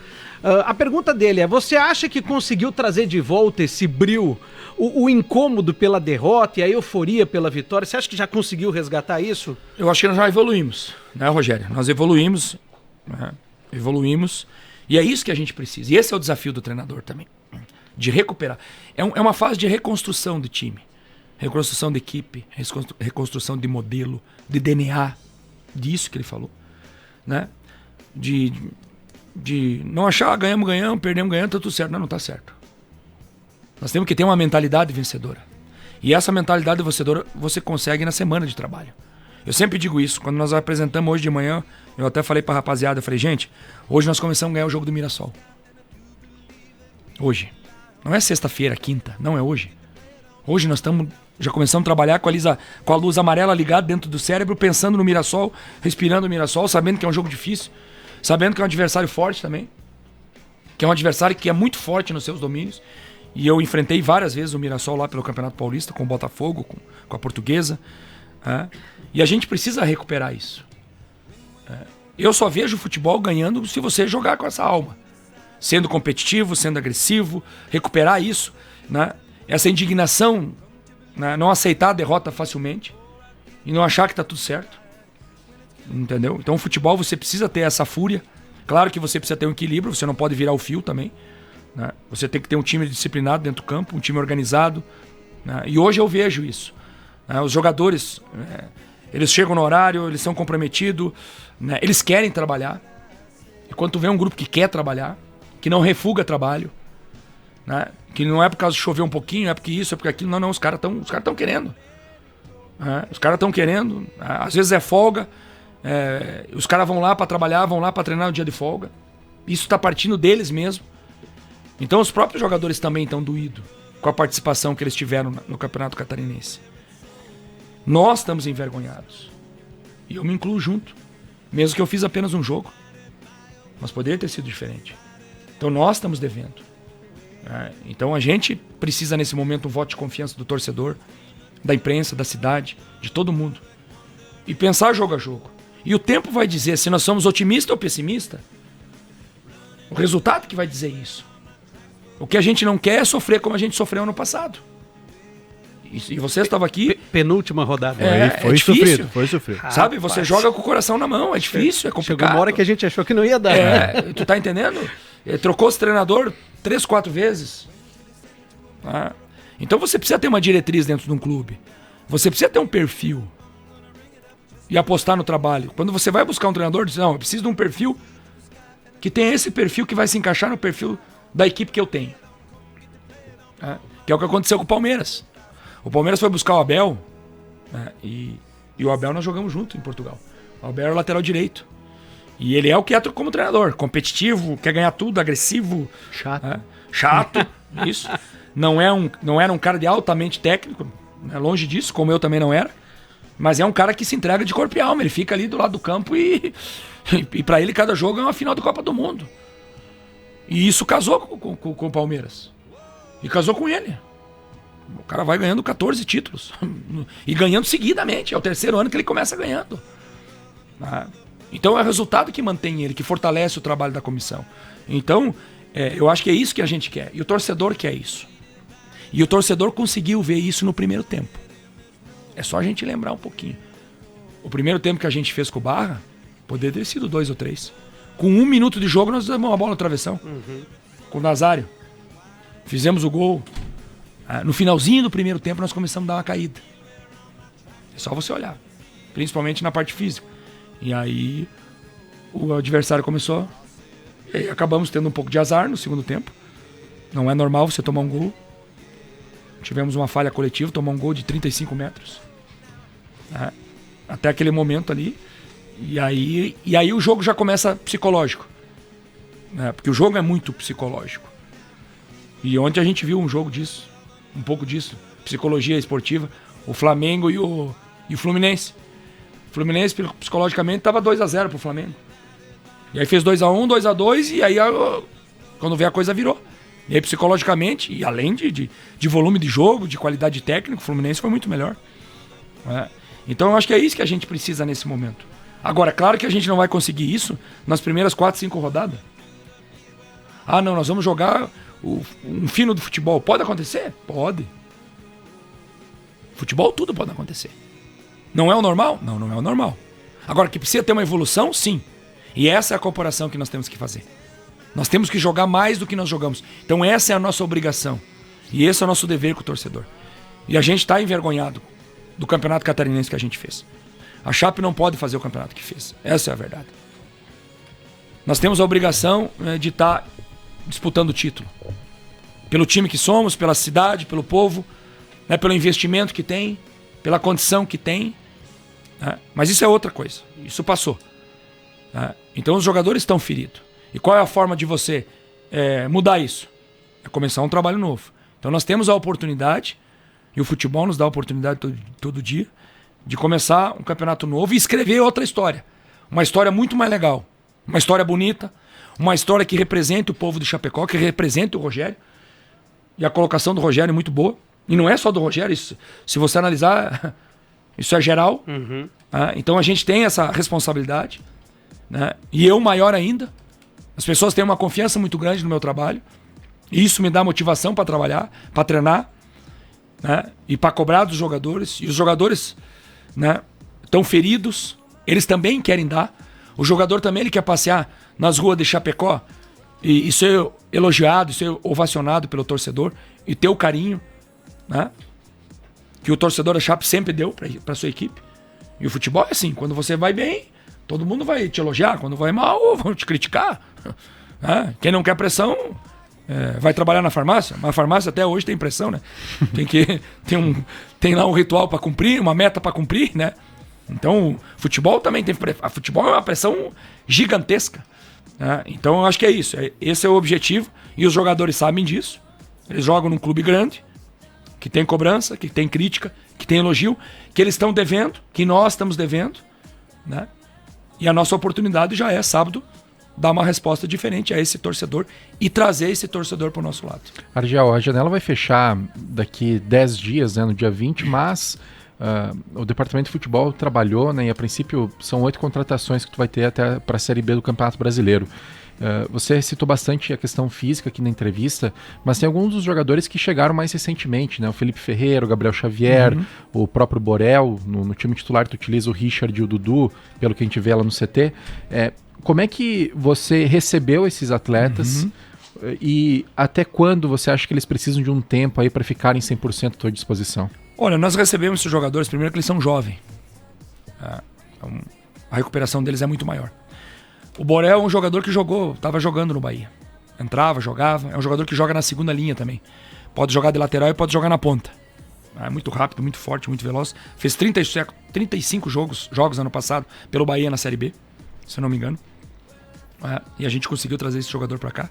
A pergunta dele é: você acha que conseguiu trazer de volta esse brio, o incômodo pela derrota e a euforia pela vitória? Você acha que já conseguiu resgatar isso? Eu acho que nós já evoluímos, né, Rogério? Nós evoluímos, né? E é isso que a gente precisa. E esse é o desafio do treinador também, de recuperar. É uma fase de reconstrução do time, reconstrução de equipe, reconstrução de modelo, de DNA, disso que ele falou, né? De não achar, ganhamos, perdemos, tá tudo certo. Não tá certo. Nós temos que ter uma mentalidade vencedora. E essa mentalidade vencedora você consegue na semana de trabalho. Eu sempre digo isso. Quando nós apresentamos hoje de manhã, eu até falei pra rapaziada, eu falei, gente, hoje nós começamos a ganhar o jogo do Mirassol. Hoje. Não é sexta-feira, quinta. Não é hoje. Hoje nós já começamos a trabalhar com a luz amarela ligada dentro do cérebro, pensando no Mirassol, respirando o Mirassol, sabendo que é um jogo difícil, sabendo que é um adversário forte também, que é um adversário que é muito forte nos seus domínios. E eu enfrentei várias vezes o Mirassol lá pelo Campeonato Paulista, com o Botafogo, com a Portuguesa. E a gente precisa recuperar isso. Eu só vejo o futebol ganhando se você jogar com essa alma. Sendo competitivo, sendo agressivo, recuperar isso. Né? Essa indignação, né? Não aceitar a derrota facilmente e não achar que está tudo certo. Entendeu? Então o futebol você precisa ter essa fúria. Claro que você precisa ter um equilíbrio, você não pode virar o fio também. Né? Você tem que ter um time disciplinado dentro do campo, um time organizado. Né? E hoje eu vejo isso. Os jogadores, eles chegam no horário, eles são comprometidos, né? Eles querem trabalhar. E quando tu vê um grupo que quer trabalhar, que não refuga trabalho, né? Que não é por causa de chover um pouquinho, é porque isso, é porque aquilo. Não, os caras estão querendo. Os caras estão querendo. Às vezes é folga. Os caras vão lá para trabalhar, vão lá para treinar no dia de folga. Isso está partindo deles mesmo. Então os próprios jogadores também estão doídos com a participação que eles tiveram no Campeonato Catarinense. Nós estamos envergonhados. E eu me incluo junto. Mesmo que eu fiz apenas um jogo. Mas poderia ter sido diferente. Então nós estamos devendo. Então a gente precisa nesse momento um voto de confiança do torcedor, da imprensa, da cidade, de todo mundo. E pensar jogo a jogo. E o tempo vai dizer se nós somos otimistas ou pessimistas. O resultado que vai dizer isso. O que a gente não quer é sofrer como a gente sofreu ano passado. E você estava aqui... Penúltima rodada. Foi difícil. sofrido, foi sofrido. Sabe, você joga com o coração na mão, é difícil, é complicado. Chegou uma hora que a gente achou que não ia dar. Tu tá entendendo? Trocou esse treinador 3, 4 vezes. Então você precisa ter uma diretriz dentro de um clube. Você precisa ter um perfil. E apostar no trabalho. Quando você vai buscar um treinador, diz, não, eu preciso de um perfil que tem esse perfil que vai se encaixar no perfil da equipe que eu tenho. Que é o que aconteceu com o Palmeiras. O Palmeiras foi buscar o Abel, e o Abel nós jogamos junto em Portugal. O Abel era o lateral direito. E ele é o que é como treinador. Competitivo, quer ganhar tudo, agressivo. Chato, isso. Não era um cara de altamente técnico, longe disso, como eu também não era. Mas é um cara que se entrega de corpo e alma. Ele fica ali do lado do campo e para ele cada jogo é uma final da Copa do Mundo. E isso casou com o Palmeiras. E casou com ele. O cara vai ganhando 14 títulos. E ganhando seguidamente. É o terceiro ano que ele começa ganhando. Então é o resultado que mantém ele, que fortalece o trabalho da comissão. Então, eu acho que é isso que a gente quer. E o torcedor quer isso. E o torcedor conseguiu ver isso no primeiro tempo. É só a gente lembrar um pouquinho. O primeiro tempo que a gente fez com o Barra, poderia ter sido 2 ou 3. Com 1 minuto de jogo, nós demos uma bola no travessão. Com o Nazário. Fizemos o gol. No finalzinho do primeiro tempo, nós começamos a dar uma caída. É só você olhar. Principalmente na parte física. E aí, o adversário começou. E aí acabamos tendo um pouco de azar no segundo tempo. Não é normal você tomar um gol. Tivemos uma falha coletiva, tomar um gol de 35 metros. Até aquele momento ali. E aí o jogo já começa psicológico. Porque o jogo é muito psicológico. E ontem a gente viu um jogo disso. Um pouco disso. Psicologia esportiva. O Flamengo e o Fluminense. O Fluminense, psicologicamente, estava 2-0 pro Flamengo. E aí fez 2-1, 2-2, e aí quando veio a coisa virou. E aí psicologicamente, e além de volume de jogo, de qualidade técnica, o Fluminense foi muito melhor. Então eu acho que é isso que a gente precisa nesse momento. Agora, claro que a gente não vai conseguir isso nas primeiras 4, 5 rodadas. Não, nós vamos jogar um fino do futebol. Pode acontecer? Pode. Futebol tudo pode acontecer. Não é o normal? Não, não é o normal. Agora, que precisa ter uma evolução? Sim. E essa é a comparação que nós temos que fazer. Nós temos que jogar mais do que nós jogamos. Então essa é a nossa obrigação. E esse é o nosso dever com o torcedor. E a gente está envergonhado do campeonato catarinense que a gente fez. A Chape não pode fazer o campeonato que fez. Essa é a verdade. Nós temos a obrigação de estar disputando o título. Pelo time que somos, pela cidade, pelo povo, pelo investimento que tem, pela condição que tem. Mas isso é outra coisa. Isso passou. Então os jogadores estão feridos. E qual é a forma de você mudar isso? É começar um trabalho novo. Então nós temos a oportunidade, e o futebol nos dá a oportunidade todo dia, de começar um campeonato novo e escrever outra história. Uma história muito mais legal. Uma história bonita. Uma história que represente o povo de Chapecó, que represente o Rogério. E a colocação do Rogério é muito boa. E não é só do Rogério, isso, se você analisar, isso é geral. Então a gente tem essa responsabilidade. E eu maior ainda. As pessoas têm uma confiança muito grande no meu trabalho. E isso me dá motivação para trabalhar, para treinar, e para cobrar dos jogadores. E os jogadores estão feridos, eles também querem dar. O jogador também ele quer passear nas ruas de Chapecó e ser elogiado, ser ovacionado pelo torcedor e ter o carinho que o torcedor da Chape sempre deu para sua equipe. E o futebol é assim, quando você vai bem, todo mundo vai te elogiar, quando vai mal, vão te criticar. Quem não quer pressão vai trabalhar na farmácia. Mas a farmácia até hoje tem pressão, né? Tem lá um ritual para cumprir, uma meta para cumprir, né? Então, futebol também tem. Futebol é uma pressão gigantesca. Então, eu acho que é isso. Esse é o objetivo. E os jogadores sabem disso. Eles jogam num clube grande, que tem cobrança, que tem crítica, que tem elogio, que eles estão devendo, que nós estamos devendo, E a nossa oportunidade já é sábado, dar uma resposta diferente a esse torcedor e trazer esse torcedor para o nosso lado. Argel, a janela vai fechar daqui 10 dias, né, no dia 20, mas o departamento de futebol trabalhou, né, e a princípio são 8 contratações que tu vai ter até para a Série B do Campeonato Brasileiro. Você citou bastante a questão física aqui na entrevista, mas tem alguns dos jogadores que chegaram mais recentemente, né? O Felipe Ferreira, o Gabriel Xavier, o próprio Borel. No time titular tu utiliza o Richard e o Dudu, pelo que a gente vê lá no CT. Como é que você recebeu esses atletas e até quando você acha que eles precisam de um tempo aí para ficarem 100% à tua disposição? Olha, nós recebemos esses jogadores, primeiro que eles são jovens. Então, a recuperação deles é muito maior. O Borel é um jogador que estava jogando no Bahia. Entrava, jogava. É um jogador que joga na segunda linha também. Pode jogar de lateral e pode jogar na ponta. É muito rápido, muito forte, muito veloz. Fez 35 jogos ano passado pelo Bahia na Série B, se eu não me engano. E a gente conseguiu trazer esse jogador pra cá.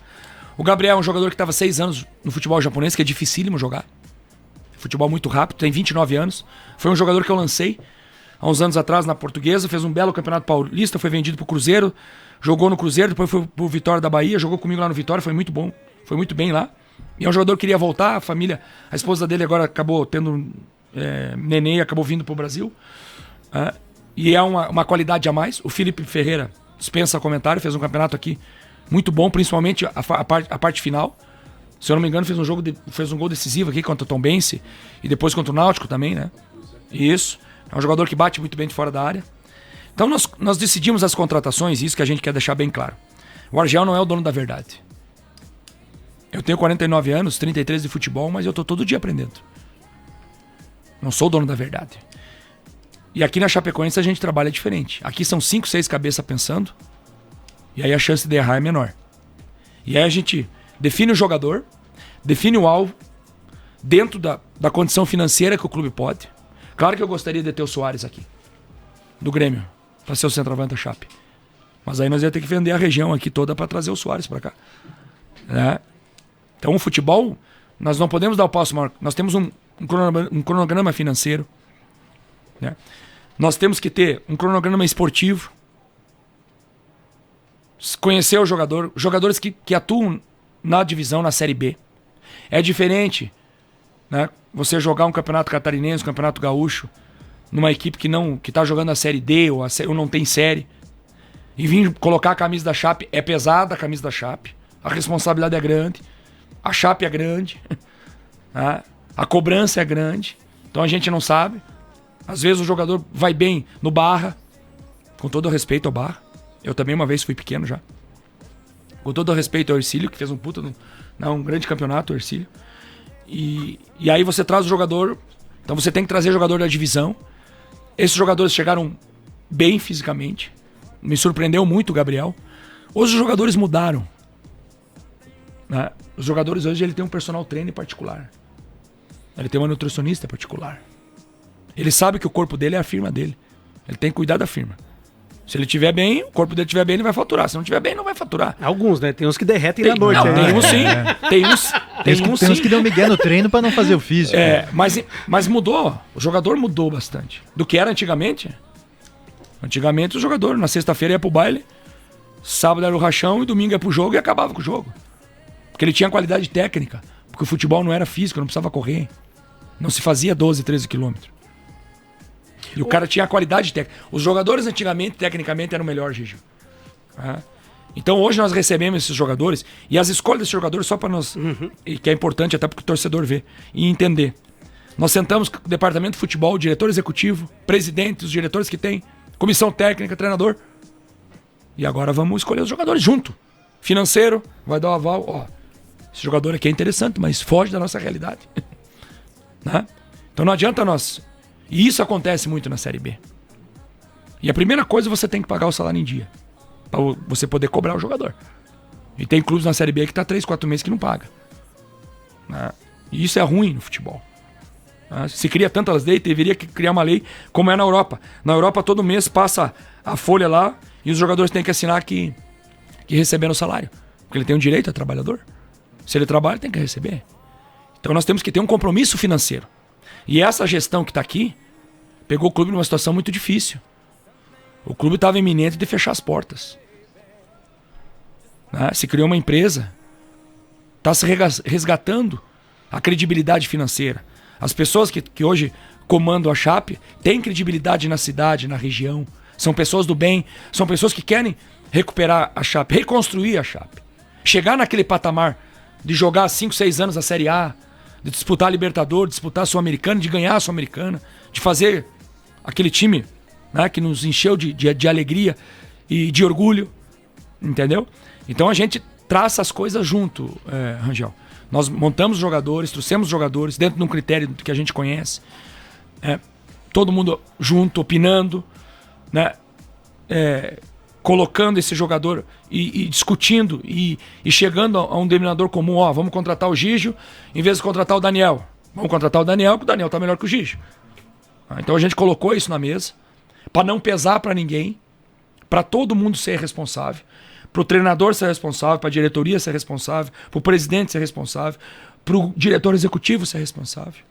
O Gabriel é um jogador que estava 6 anos no futebol japonês, que é dificílimo jogar. Futebol muito rápido, tem 29 anos. Foi um jogador que eu lancei há uns anos atrás na Portuguesa, fez um belo campeonato paulista, foi vendido pro Cruzeiro, jogou no Cruzeiro, depois foi pro Vitória da Bahia, jogou comigo lá no Vitória, foi muito bom, foi muito bem lá. E é um jogador que queria voltar, a esposa dele agora acabou tendo neném e acabou vindo pro Brasil. E é uma qualidade a mais. O Felipe Ferreira dispensa comentário, fez um campeonato aqui muito bom, principalmente a parte final. Se eu não me engano, fez um gol decisivo aqui contra o Tombense e depois contra o Náutico também, né? Isso. É um jogador que bate muito bem de fora da área. Então nós decidimos as contratações, isso que a gente quer deixar bem claro. O Argel não é o dono da verdade. Eu tenho 49 anos, 33 de futebol, mas eu tô todo dia aprendendo. Não sou o dono da verdade. E aqui na Chapecoense a gente trabalha diferente. Aqui são 5, 6 cabeças pensando, e aí a chance de errar é menor. E aí a gente define o jogador, define o alvo, dentro da condição financeira que o clube pode. Claro que eu gostaria de ter o Soares aqui, do Grêmio, para ser o centroavante da Chape. Mas aí nós ia ter que vender a região aqui toda para trazer o Soares para cá. Então o futebol, nós não podemos dar o passo maior. Nós temos um cronograma financeiro. Né? Nós temos que ter um cronograma esportivo. Conhecer o jogador. Jogadores que atuam na divisão, na Série B. É diferente, né? Você jogar um campeonato catarinense, um campeonato gaúcho, numa equipe que tá jogando a Série D ou não tem série, e vir colocar a camisa da Chape. É pesada a camisa da Chape, a responsabilidade é grande, a Chape é grande, né? A cobrança é grande, então a gente não sabe. Às vezes o jogador vai bem no Barra, com todo o respeito ao Barra. Eu também uma vez fui pequeno já. Com todo o respeito ao Ercílio, que fez um grande campeonato, o Ercílio. E aí você traz o jogador. Então você tem que trazer jogador da divisão. Esses jogadores chegaram bem fisicamente. Me surpreendeu muito o Gabriel. Hoje os jogadores mudaram. Né? Os jogadores hoje ele tem um personal trainer particular. Ele tem uma nutricionista particular. Ele sabe que o corpo dele é a firma dele. Ele tem que cuidar da firma. Se ele estiver bem, o corpo dele estiver bem, ele vai faturar. Se não estiver bem, não vai faturar. Alguns, né? Tem uns que derretem na noite. Não, tem uns sim. Tem uns que dão migué no treino pra não fazer o físico. Mas mudou. O jogador mudou bastante. Do que era antigamente. Antigamente o jogador na sexta-feira ia pro baile, sábado era o rachão e domingo ia pro jogo e acabava com o jogo. Porque ele tinha qualidade técnica. Porque o futebol não era físico, não precisava correr. Não se fazia 12, 13 quilômetros. E o cara tinha a qualidade técnica. Os jogadores antigamente, tecnicamente, eram melhores, Gigi. Então hoje nós recebemos esses jogadores e as escolhas desses jogadores só para nós, e que é importante até porque o torcedor vê e entender. Nós sentamos com o departamento de futebol, o diretor executivo, presidente, os diretores que tem, comissão técnica, treinador. E agora vamos escolher os jogadores junto. Financeiro, vai dar o aval. Ó, esse jogador aqui é interessante, mas foge da nossa realidade. Né? Então não adianta nós... E isso acontece muito na Série B. E a primeira coisa, você tem que pagar o salário em dia. Pra você poder cobrar o jogador. E tem clubes na Série B que tá 3, 4 meses que não paga. Né? E isso é ruim no futebol. Né? Se cria tantas leis, deveria criar uma lei como é na Europa. Na Europa, todo mês passa a folha lá e os jogadores têm que assinar que receberam o salário. Porque ele tem um direito a trabalhador. Se ele trabalha, tem que receber. Então nós temos que ter um compromisso financeiro. E essa gestão que está aqui pegou o clube numa situação muito difícil. O clube estava iminente de fechar as portas. né? Se criou uma empresa, está se resgatando a credibilidade financeira. As pessoas que hoje comandam a Chape têm credibilidade na cidade, na região. São pessoas do bem, são pessoas que querem recuperar a Chape, reconstruir a Chape. Chegar naquele patamar de jogar 5, 6 anos a Série A, de disputar a Libertadores, disputar a Sul-Americana, de ganhar a Sul-Americana, de fazer aquele time, né, que nos encheu de alegria e de orgulho, entendeu? Então a gente traça as coisas junto, Rangel. Nós montamos jogadores, trouxemos jogadores dentro de um critério que a gente conhece, todo mundo junto, opinando, né, colocando esse jogador e discutindo e chegando a um denominador comum. Ó, vamos contratar o Gígio em vez de contratar o Daniel. Vamos contratar o Daniel, porque o Daniel tá melhor que o Gígio. Então a gente colocou isso na mesa para não pesar para ninguém, para todo mundo ser responsável, para o treinador ser responsável, para a diretoria ser responsável, para o presidente ser responsável, para o diretor executivo ser responsável.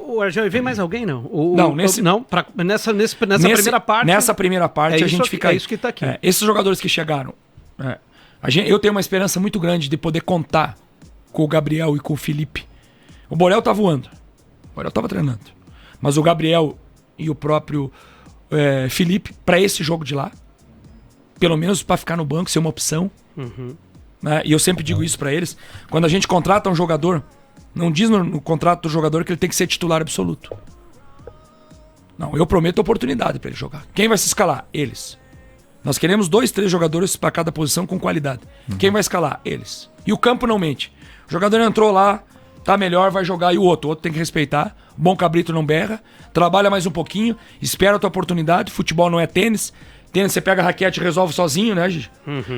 O Argel, e vem mais alguém, não? Nessa primeira parte. Nessa primeira parte a gente fica aí. É isso que tá aqui. Esses jogadores que chegaram, eu tenho uma esperança muito grande de poder contar com o Gabriel e com o Felipe. O Borel tá voando. O Borel tava treinando. Mas o Gabriel e o próprio Felipe, para esse jogo de lá, pelo menos para ficar no banco, ser uma opção. Né? E eu sempre digo isso para eles. Quando a gente contrata um jogador, não diz no contrato do jogador que ele tem que ser titular absoluto. Não, eu prometo oportunidade para ele jogar. Quem vai se escalar? Eles. Nós queremos 2, 3 jogadores para cada posição com qualidade. Quem vai escalar? Eles. E o campo não mente. O jogador entrou lá, tá melhor, vai jogar, e o outro tem que respeitar. Bom cabrito não berra. Trabalha mais um pouquinho, espera a tua oportunidade. Futebol não é tênis. Tênis você pega a raquete e resolve sozinho, né, Gigi?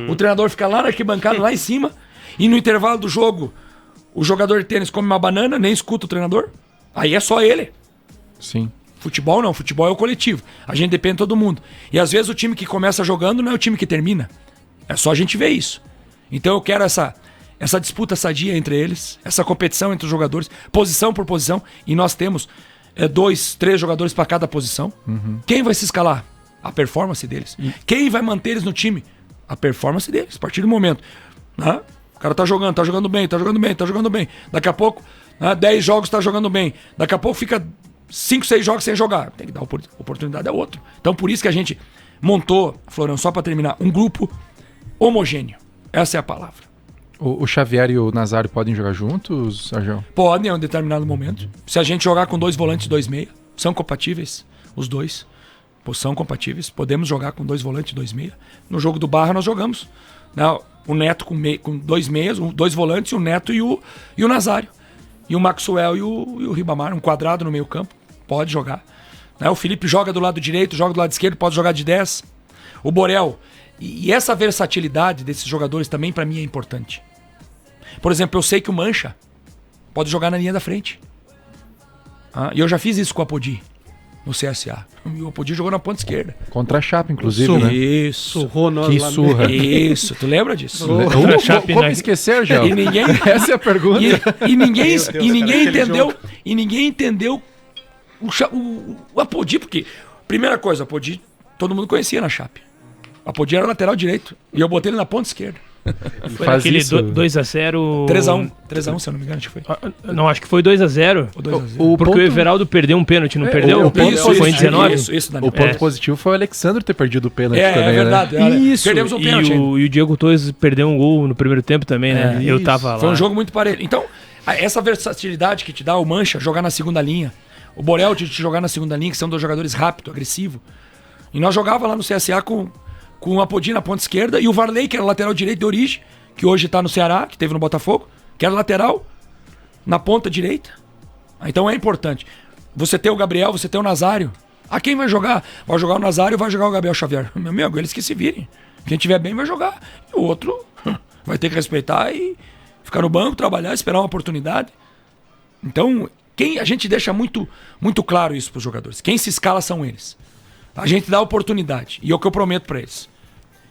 O treinador fica lá na arquibancada, lá em cima, e no intervalo do jogo o jogador de tênis come uma banana, nem escuta o treinador. Aí é só ele. Sim. Futebol não, futebol é o coletivo. A gente depende de todo mundo. E às vezes o time que começa jogando não é o time que termina. É só a gente ver isso. Então eu quero essa disputa sadia entre eles, essa competição entre os jogadores, posição por posição. E nós temos 2, 3 jogadores para cada posição. Quem vai se escalar? A performance deles. Quem vai manter eles no time? A performance deles, a partir do momento. Né? O cara tá jogando bem. Daqui a pouco, 10 jogos tá jogando bem. Daqui a pouco fica 5, 6 jogos sem jogar. Tem que dar oportunidade a outro. Então por isso que a gente montou, Florão, só para terminar, um grupo homogêneo. Essa é a palavra. O Xavier e o Nazário podem jogar juntos, Argel? Podem, em um determinado momento. Se a gente jogar com 2 volantes e 2 meia, são compatíveis os dois. São compatíveis. Podemos jogar com 2 volantes e 2 meia. No jogo do Barra nós jogamos, né, o Neto com 2 meias, 2 volantes, o Neto e o Nazário. E o Maxwell e o Ribamar, um quadrado no meio campo. Pode jogar. Né, o Felipe joga do lado direito, joga do lado esquerdo, pode jogar de 10. O Borel. E essa versatilidade desses jogadores também para mim é importante. Por exemplo, eu sei que o Mancha pode jogar na linha da frente. E eu já fiz isso com o Apodi no CSA. O Apodi jogou na ponta esquerda. Contra a Chape, inclusive, né? Isso. Que surra. Isso. Tu lembra disso? Como esquecer, Argel? E ninguém... Essa é a pergunta. E ninguém entendeu o Apodi, porque, primeira coisa, o Apodi todo mundo conhecia na Chape. O Apodi era lateral direito. E eu botei ele na ponta esquerda. Foi aquele 2x0... 3x1, se eu não me engano, acho que foi. Não, acho que foi 2x0. Porque o Everaldo perdeu um pênalti, não perdeu? Foi em 19? Isso, o ponto positivo foi o Alexandre ter perdido o pênalti também, É verdade. Né? Isso. Perdemos um pênalti. E o Diego Torres perdeu um gol no primeiro tempo também, né? Eu tava lá. Foi um jogo muito parelho. Então, essa versatilidade que te dá o Mancha, jogar na segunda linha, o Borel te jogar na segunda linha, que são 2 jogadores rápidos, agressivos. E nós jogava lá no CSA com o Apodi na ponta esquerda e o Varley, que era lateral direito de origem, que hoje tá no Ceará, que teve no Botafogo, que era lateral na ponta direita. Então é importante. Você ter o Gabriel, você ter o Nazário. Quem vai jogar? Vai jogar o Nazário, vai jogar o Gabriel Xavier. Meu amigo, eles que se virem. Quem tiver bem vai jogar. E o outro vai ter que respeitar e ficar no banco, trabalhar, esperar uma oportunidade. Então, a gente deixa muito, muito claro isso para os jogadores. Quem se escala são eles. A gente dá oportunidade. E é o que eu prometo para eles.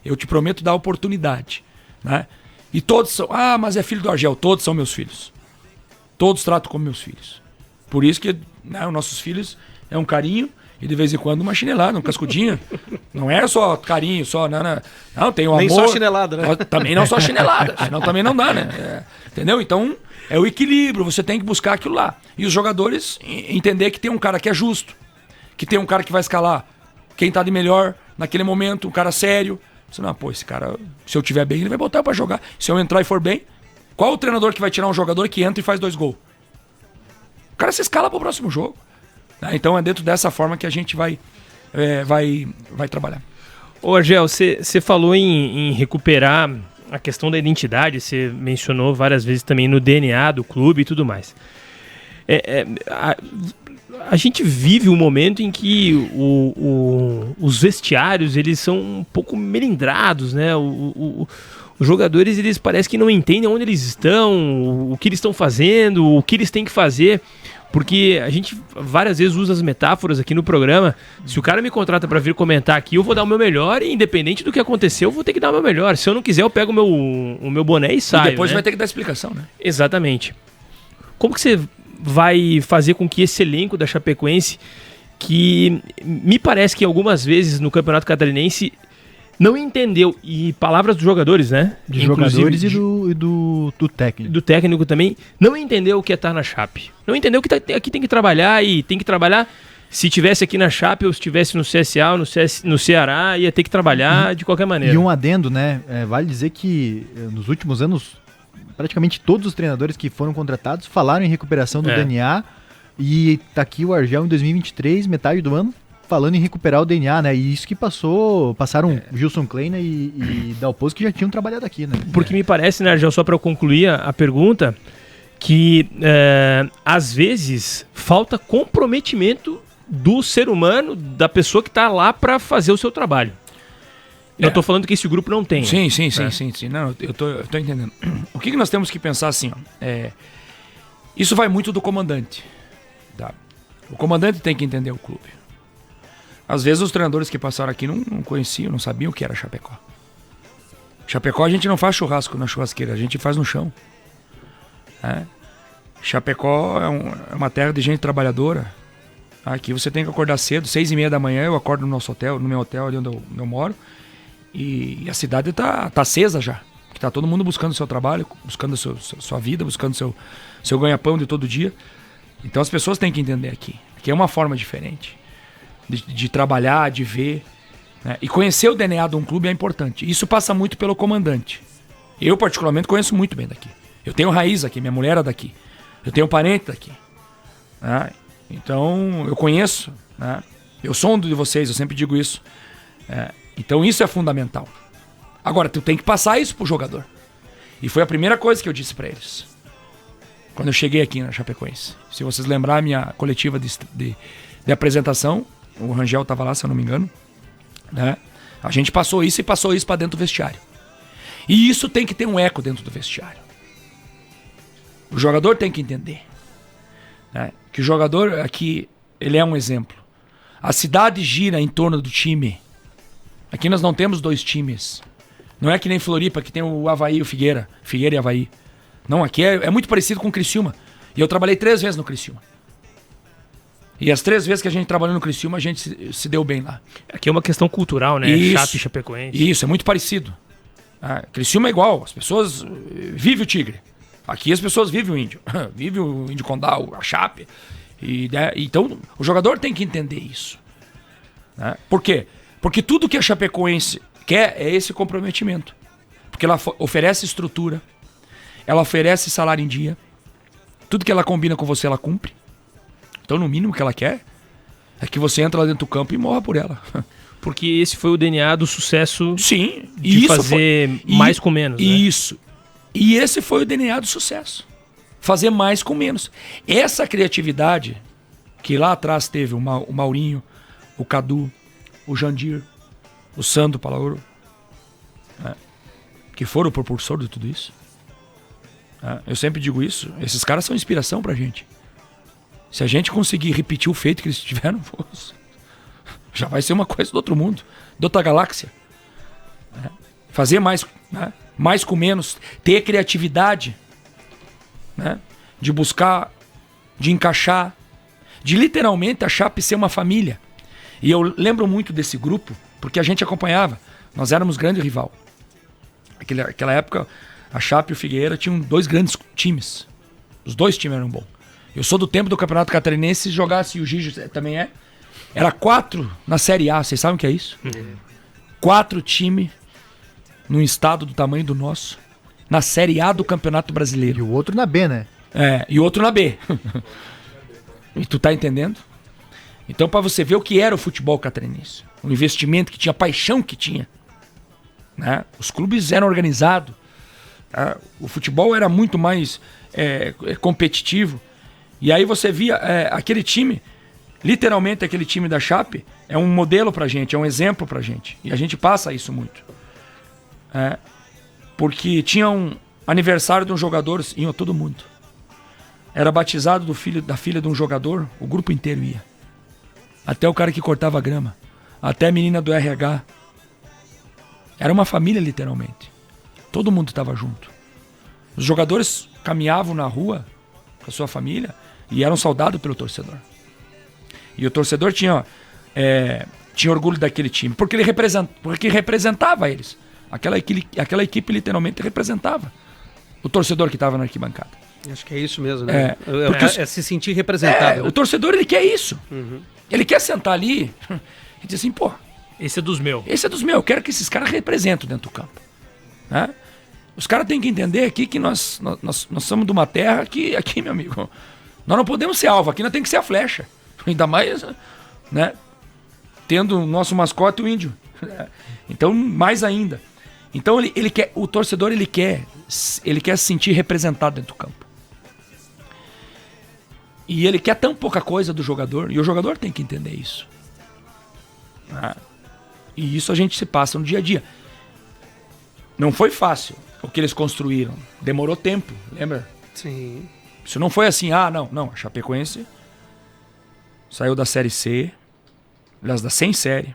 Eu te prometo dar oportunidade. Né? E todos são... mas é filho do Argel. Todos são meus filhos. Todos trato como meus filhos. Por isso que os nossos filhos é um carinho E de vez em quando uma chinelada, um cascudinho. Não é só carinho, só... Não, tem o amor. Nem só chinelada, né? Também não só chinelada, senão também não dá, né? Entendeu? Então, é o equilíbrio, você tem que buscar aquilo lá. E os jogadores entender que tem um cara que é justo, que tem um cara que vai escalar quem tá de melhor naquele momento, um cara sério. Você não, esse cara, se eu tiver bem, ele vai botar pra jogar. Se eu entrar e for bem, qual o treinador que vai tirar um jogador que entra e faz 2 gols? O cara se escala pro próximo jogo. Então é dentro dessa forma que a gente vai trabalhar. Ô Argel, você falou em recuperar a questão da identidade, você mencionou várias vezes também no DNA do clube e tudo mais. A gente vive um momento em que os vestiários eles são um pouco melindrados, né? Os jogadores eles parecem que não entendem onde eles estão, o que eles estão fazendo, o que eles têm que fazer. Porque a gente várias vezes usa as metáforas aqui no programa. Se o cara me contrata para vir comentar aqui, eu vou dar o meu melhor e independente do que acontecer, eu vou ter que dar o meu melhor. Se eu não quiser, eu pego o meu boné e saio. E depois né? vai ter que dar explicação, né? Exatamente. Como que você vai fazer com que esse elenco da Chapecoense, que me parece que algumas vezes no Campeonato Catarinense não entendeu, e palavras dos jogadores, né? Dos jogadores e do técnico. Do técnico também, não entendeu o que é estar na Chape. Não entendeu que aqui tem que trabalhar e tem que trabalhar. Se tivesse aqui na Chape ou se tivesse no CSA ou no Ceará, ia ter que trabalhar de qualquer maneira. E um adendo, né? Vale dizer que nos últimos anos, praticamente todos os treinadores que foram contratados falaram em recuperação do DNA. E tá aqui o Argel em 2023, metade do ano, falando em recuperar o DNA, né? E isso que passaram Gilson Kleina e Dalpozo, que já tinham trabalhado aqui, né? Porque me parece, né, Argel, só para eu concluir a pergunta, que às vezes falta comprometimento do ser humano, da pessoa que tá lá para fazer o seu trabalho. Eu tô falando que esse grupo não tem. Sim. Não, eu tô entendendo. O que nós temos que pensar assim, ó, isso vai muito do comandante. Tá? O comandante tem que entender o clube. Às vezes os treinadores que passaram aqui não conheciam, não sabiam o que era Chapecó. Chapecó a gente não faz churrasco na churrasqueira, a gente faz no chão. Chapecó é uma terra de gente trabalhadora. Aqui você tem que acordar cedo, 6h30 da manhã eu acordo no nosso hotel, no meu hotel ali onde eu moro. E a cidade tá acesa já. Porque tá todo mundo buscando o seu trabalho, buscando a sua vida, buscando o seu ganha-pão de todo dia. Então as pessoas têm que entender aqui. Aqui é uma forma diferente de trabalhar, de ver. Né? E conhecer o DNA de um clube é importante. Isso passa muito pelo comandante. Eu, particularmente, conheço muito bem daqui. Eu tenho raiz aqui, minha mulher é daqui. Eu tenho parente daqui. Né? Então, eu conheço. Né? Eu sou um de vocês, eu sempre digo isso. Então, isso é fundamental. Agora, tu tem que passar isso pro jogador. E foi a primeira coisa que eu disse pra eles. Quando eu cheguei aqui na Chapecoense. Se vocês lembrarem, minha coletiva de apresentação, o Rangel estava lá, se eu não me engano, né? A gente passou isso para dentro do vestiário. E isso tem que ter um eco dentro do vestiário. O jogador tem que entender, né? Que o jogador aqui, ele é um exemplo. A cidade gira em torno do time. Aqui nós não temos 2 times. Não é que nem Floripa, que tem o Avaí e o Figueira e Avaí. Não, aqui é muito parecido com o Criciúma. E eu trabalhei 3 vezes no Criciúma. E as 3 vezes que a gente trabalhou no Criciúma, a gente se deu bem lá. Aqui é uma questão cultural, né? Isso, Chape e Chapecoense. Isso, é muito parecido. Criciúma é igual, as pessoas vivem o tigre. Aqui as pessoas vivem o índio. Vive o índio condal, a Chape. Então, o jogador tem que entender isso. Né? Por quê? Porque tudo que a Chapecoense quer é esse comprometimento. Porque ela oferece estrutura, ela oferece salário em dia, tudo que ela combina com você, ela cumpre. Então, no mínimo que ela quer é que você entra lá dentro do campo e morra por ela. Porque esse foi o DNA do sucesso. Sim, de fazer mais com menos. Isso. Né? E esse foi o DNA do sucesso. Fazer mais com menos. Essa criatividade que lá atrás teve o Maurinho, o Cadu, o Jandir, o Sandro Palauro, né? Que foram o propulsor de tudo isso. Eu sempre digo isso. Esses caras são inspiração pra gente. Se a gente conseguir repetir o feito que eles tiveram, já vai ser uma coisa do outro mundo, de outra galáxia. Fazer mais, né? Mais com menos, ter criatividade, né? De buscar, de encaixar, de literalmente a Chape ser uma família. E eu lembro muito desse grupo, porque a gente acompanhava. Nós éramos grande rival. Naquela época, a Chape e o Figueira tinham 2 grandes times. Os 2 times eram bons. Eu sou do tempo do Campeonato Catarinense, se jogasse, e o Gigi também é. Era 4 na Série A, vocês sabem o que é isso? 4 times num estado do tamanho do nosso, na Série A do Campeonato Brasileiro. E o outro na B, né? E o outro na B. E tu tá entendendo? Então, pra você ver o que era o futebol catarinense, o investimento que tinha, a paixão que tinha, né? Os clubes eram organizados, tá? O futebol era muito mais competitivo. E aí você via aquele time, literalmente aquele time da Chape, é um modelo pra gente, é um exemplo pra gente. E a gente passa isso muito. Porque tinha um aniversário de um jogador, ia todo mundo. Era batizado da filha de um jogador, o grupo inteiro ia. Até o cara que cortava grama. Até a menina do RH. Era uma família, literalmente. Todo mundo estava junto. Os jogadores caminhavam na rua com a sua família e eram saudados pelo torcedor. E o torcedor tinha orgulho daquele time, porque ele representava eles. Aquela equipe literalmente representava o torcedor que estava na arquibancada. Acho que é isso mesmo, né? Porque se sentir representado. O torcedor, ele quer isso. Ele quer sentar ali e dizer assim, pô, Esse é dos meus. eu quero que esses caras representem dentro do campo. Né? Os caras têm que entender aqui que nós somos de uma terra que, aqui, meu amigo, nós não podemos ser alvo, aqui nós temos que ser a flecha. Ainda mais, né? Tendo o nosso mascote, o índio. Então, mais ainda. Então, ele quer, o torcedor, ele quer se sentir representado dentro do campo. E ele quer tão pouca coisa do jogador, e o jogador tem que entender isso. E isso a gente se passa no dia a dia. Não foi fácil o que eles construíram. Demorou tempo, lembra? Sim. Isso não foi assim, não. A Chapecoense saiu da Série C, aliás, da sem série,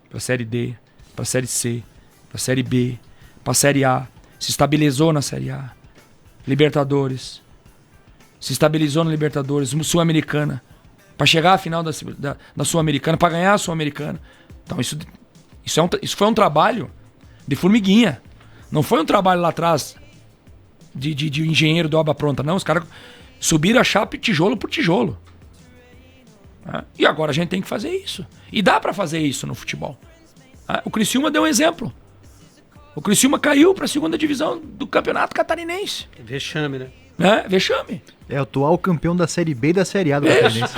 pra Série D, pra Série C, pra Série B, pra Série A, se estabilizou na Série A, Libertadores, se estabilizou na Libertadores, Sul-Americana, pra chegar à final da Sul-Americana, pra ganhar a Sul-Americana. Então isso foi um trabalho de formiguinha, não foi um trabalho lá atrás de engenheiro de obra pronta, não. Os caras subiram a Chape tijolo por tijolo. E agora a gente tem que fazer isso. E dá pra fazer isso no futebol. O Criciúma deu um exemplo. O Criciúma caiu pra 2ª divisão do Campeonato Catarinense. Vexame, né? Vexame. É o atual campeão da Série B e da Série A do Catarinense.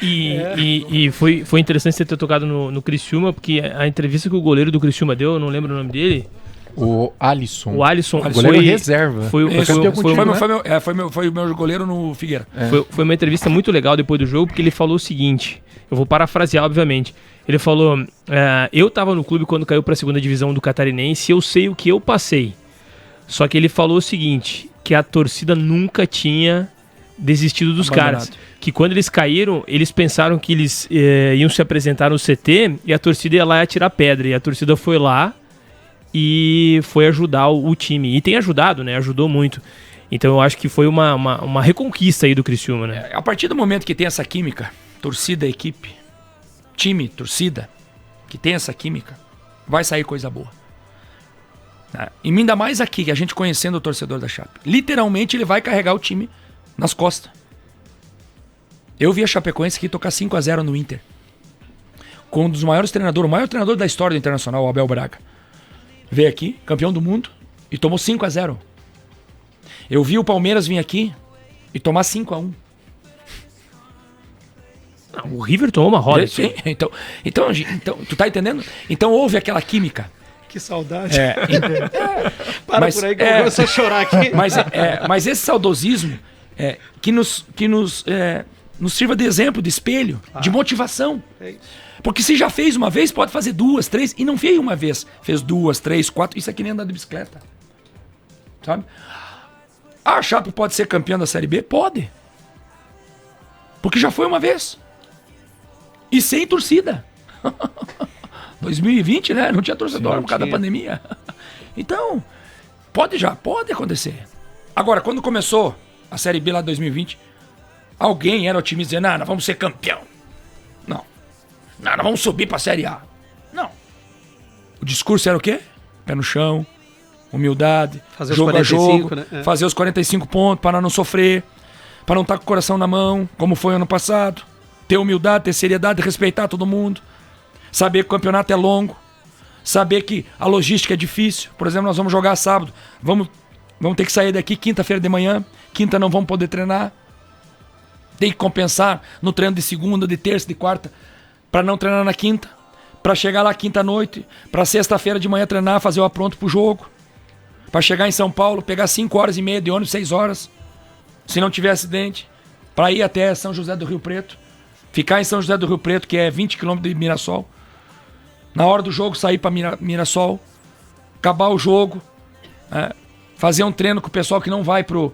E foi interessante você ter tocado no Criciúma, porque a entrevista que o goleiro do Criciúma deu, eu não lembro o nome dele. O Alisson. O Alisson goleiro reserva. Foi o meu goleiro no Figueira. Foi uma entrevista muito legal depois do jogo, porque ele falou o seguinte, eu vou parafrasear, obviamente. Ele falou, eu tava no clube quando caiu pra 2ª divisão do Catarinense, eu sei o que eu passei. Só que ele falou o seguinte, que a torcida nunca tinha desistido dos caras. Que quando eles caíram, eles pensaram que eles iam se apresentar no CT e a torcida ia lá e atirar pedra. E a torcida foi lá e foi ajudar o time. E tem ajudado, né? Ajudou muito. Então eu acho que foi uma reconquista aí do Criciúma, né? A partir do momento que tem essa química, torcida, equipe, time, torcida, que tem essa química, vai sair coisa boa. E ainda mais aqui, a gente conhecendo o torcedor da Chape. Literalmente ele vai carregar o time nas costas. Eu vi a Chapecoense aqui tocar 5-0 no Inter. Com um dos maiores treinadores, o maior treinador da história do Internacional, o Abel Braga. Veio aqui, campeão do mundo, e tomou 5-0. Eu vi o Palmeiras vir aqui e tomar 5-1. O River tomou uma roda. Sim, então, tu tá entendendo? Então houve aquela química. Que saudade. Mas, por aí que eu começo a chorar aqui. Mas esse saudosismo que nos sirva de exemplo, de espelho, de motivação. Porque se já fez uma vez, pode fazer 2, 3, e não fez uma vez. Fez 2, 3, 4, isso é que nem andar de bicicleta. Sabe? A Chape pode ser campeã da Série B? Pode. Porque já foi uma vez. E sem torcida. 2020, né? Não tinha torcedor por causa da pandemia. Então, pode acontecer. Agora, quando começou a Série B lá de 2020, alguém era otimista dizendo, nós vamos ser campeão. Não. Não, nós vamos subir pra Série A. Não. O discurso era o quê? Pé no chão, humildade, Fazer os jogo 45, a jogo, né? É. fazer os 45 pontos para não sofrer, para não estar com o coração na mão, como foi ano passado. Ter humildade, ter seriedade, respeitar todo mundo. Saber que o campeonato é longo. Saber que a logística é difícil. Por exemplo, nós vamos jogar sábado. Vamos ter que sair daqui quinta-feira de manhã. Quinta não vamos poder treinar. Tem que compensar no treino de segunda, de terça, de quarta, para não treinar na quinta. Para chegar lá quinta-noite, para sexta-feira de manhã treinar, fazer o apronto pro jogo. Para chegar em São Paulo, pegar 5h30 de ônibus, 6 horas. Se não tiver acidente. Para ir até São José do Rio Preto. Ficar em São José do Rio Preto, que é 20 km de Mirassol. Na hora do jogo, sair para Mirassol. Acabar o jogo. Fazer um treino com o pessoal que não vai pro...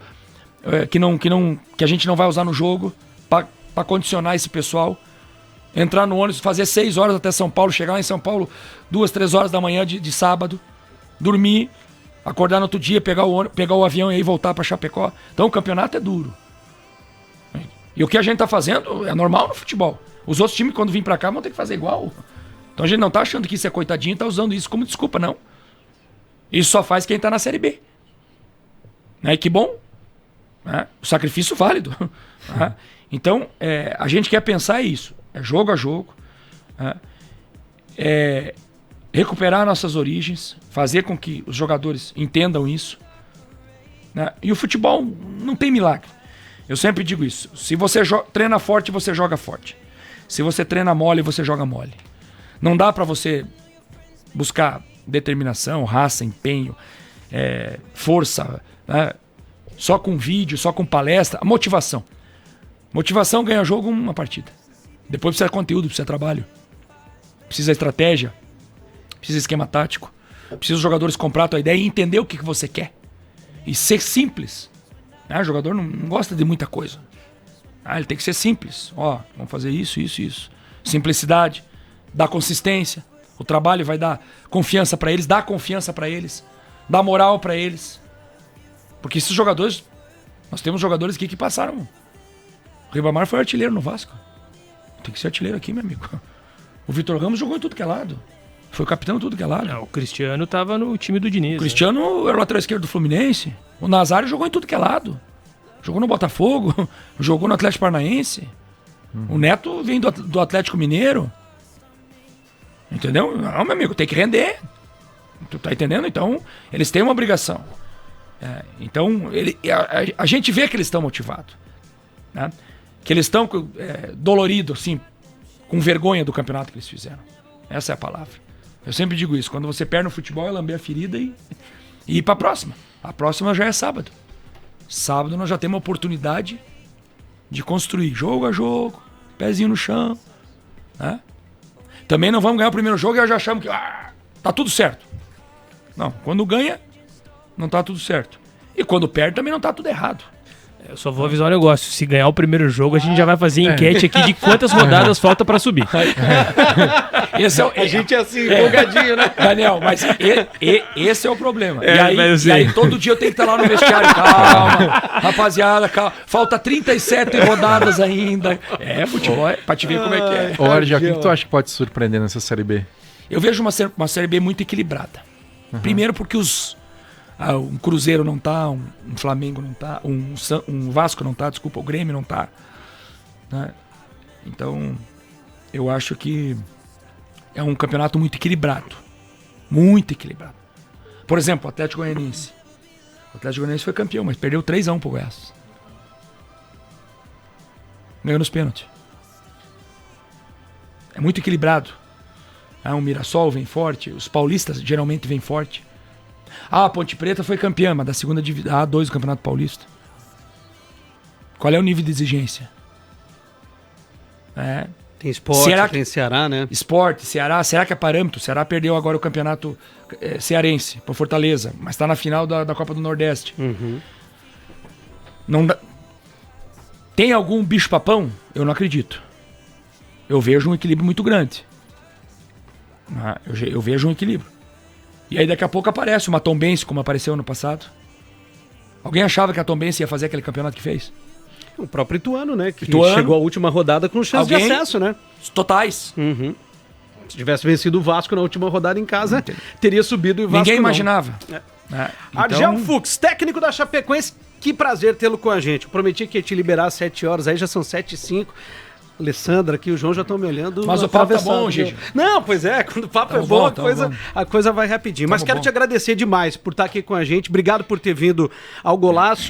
que a gente não vai usar no jogo. Para condicionar esse pessoal. Entrar no ônibus, fazer 6 horas até São Paulo. Chegar lá em São Paulo 2, 3 horas da manhã de sábado. Dormir. Acordar no outro dia, pegar o avião e aí voltar para Chapecó. Então o campeonato é duro. E o que a gente tá fazendo é normal no futebol. Os outros times, quando vêm pra cá, vão ter que fazer igual. Então a gente não tá achando que isso é coitadinho e tá usando isso como desculpa, não. Isso só faz quem tá na Série B. Né? Que bom. Né? O sacrifício válido. Né? Então, a gente quer pensar isso. É jogo a jogo. Né? Recuperar nossas origens. Fazer com que os jogadores entendam isso. Né? E o futebol não tem milagre. Eu sempre digo isso. Se você treina forte, você joga forte. Se você treina mole, você joga mole. Não dá pra você buscar determinação, raça, empenho, força, né? Só com vídeo, só com palestra. A motivação. Motivação ganha jogo uma partida. Depois precisa de conteúdo, precisa de trabalho. Precisa de estratégia. Precisa de esquema tático. Precisa os jogadores comprar a tua ideia e entender o que você quer. E ser simples. O jogador não gosta de muita coisa. Ele tem que ser simples. Vamos fazer isso, isso, isso. Simplicidade, dá consistência. O trabalho vai dar confiança pra eles, dá confiança pra eles, dá moral pra eles. Porque esses jogadores, nós temos jogadores aqui que passaram. O Ribamar foi artilheiro no Vasco. Tem que ser artilheiro aqui, meu amigo. O Vitor Ramos jogou em tudo que é lado. Foi o capitão em tudo que é lado. O Cristiano tava no time do Diniz. O Cristiano era o lateral esquerdo do Fluminense. O Nazário jogou em tudo que é lado. Jogou no Botafogo, jogou no Atlético Paranaense. O Neto vem do Atlético Mineiro. Entendeu? Não, meu amigo, tem que render. Tu tá entendendo? Então, eles têm uma obrigação. Então, a gente vê que eles estão motivados. Né? Que eles estão doloridos, assim, com vergonha do campeonato que eles fizeram. Essa é a palavra. Eu sempre digo isso. Quando você perde no futebol, é lamber a ferida e ir pra próxima. A próxima já é sábado. Sábado nós já temos a oportunidade de construir jogo a jogo, pezinho no chão. Né? Também não vamos ganhar o primeiro jogo e já achamos que tá tudo certo. Não, quando ganha, não tá tudo certo. E quando perde, também não tá tudo errado. Eu só vou avisar um negócio. Se ganhar o primeiro jogo, a gente já vai fazer enquete aqui de quantas rodadas falta pra subir. A gente é assim, empolgadinho, né? Daniel, mas esse é o problema. E aí todo dia eu tenho que estar lá no vestiário. Calma, rapaziada, calma. Falta 37 rodadas ainda. Futebol, pra te ver como é que é. Ô, Arja, o que tu acha que pode surpreender nessa Série B? Eu vejo uma Série B muito equilibrada. Primeiro porque um Cruzeiro não tá, um Flamengo não tá, um Vasco não tá, desculpa, o Grêmio não tá. Né? Então, eu acho que é um campeonato muito equilibrado. Muito equilibrado. Por exemplo, o Atlético Goianiense. O Atlético Goianiense foi campeão, mas perdeu 3-1 pro Goiás. Ganhou nos pênaltis. É muito equilibrado. O Mirassol vem forte, os paulistas geralmente vêm forte. A Ponte Preta foi campeã, mas da segunda A2 do Campeonato Paulista. Qual é o nível de exigência? Tem Sport, tem Ceará, né? Sport, Ceará, será que é parâmetro? O Ceará perdeu agora o campeonato cearense por Fortaleza, mas está na final da Copa do Nordeste. Não dá... Tem algum bicho-papão? Eu não acredito. Eu vejo um equilíbrio muito grande. Eu vejo um equilíbrio. E aí daqui a pouco aparece uma Tombense, como apareceu ano passado. Alguém achava que a Tombense ia fazer aquele campeonato que fez? O próprio Ituano, né? Que Ituano. chegou à última rodada com chance de Alguém? acesso, né? Totais. Se tivesse vencido o Vasco na última rodada em casa, teria subido e o Vasco Ninguém não. imaginava. Argel Fux, técnico da Chapecoense, que prazer tê-lo com a gente. Eu prometi que ia te liberar às 7 horas, aí já são 7h05. Alessandra aqui, o João já estão me olhando. Mas o papo tá atravessado, bom, viu? Gigi. Não, pois é, quando o papo Tamo é bom, bom, a coisa vai rapidinho. Mas Tamo quero bom. te agradecer demais por estar aqui com a gente. Obrigado por ter vindo ao Golaço.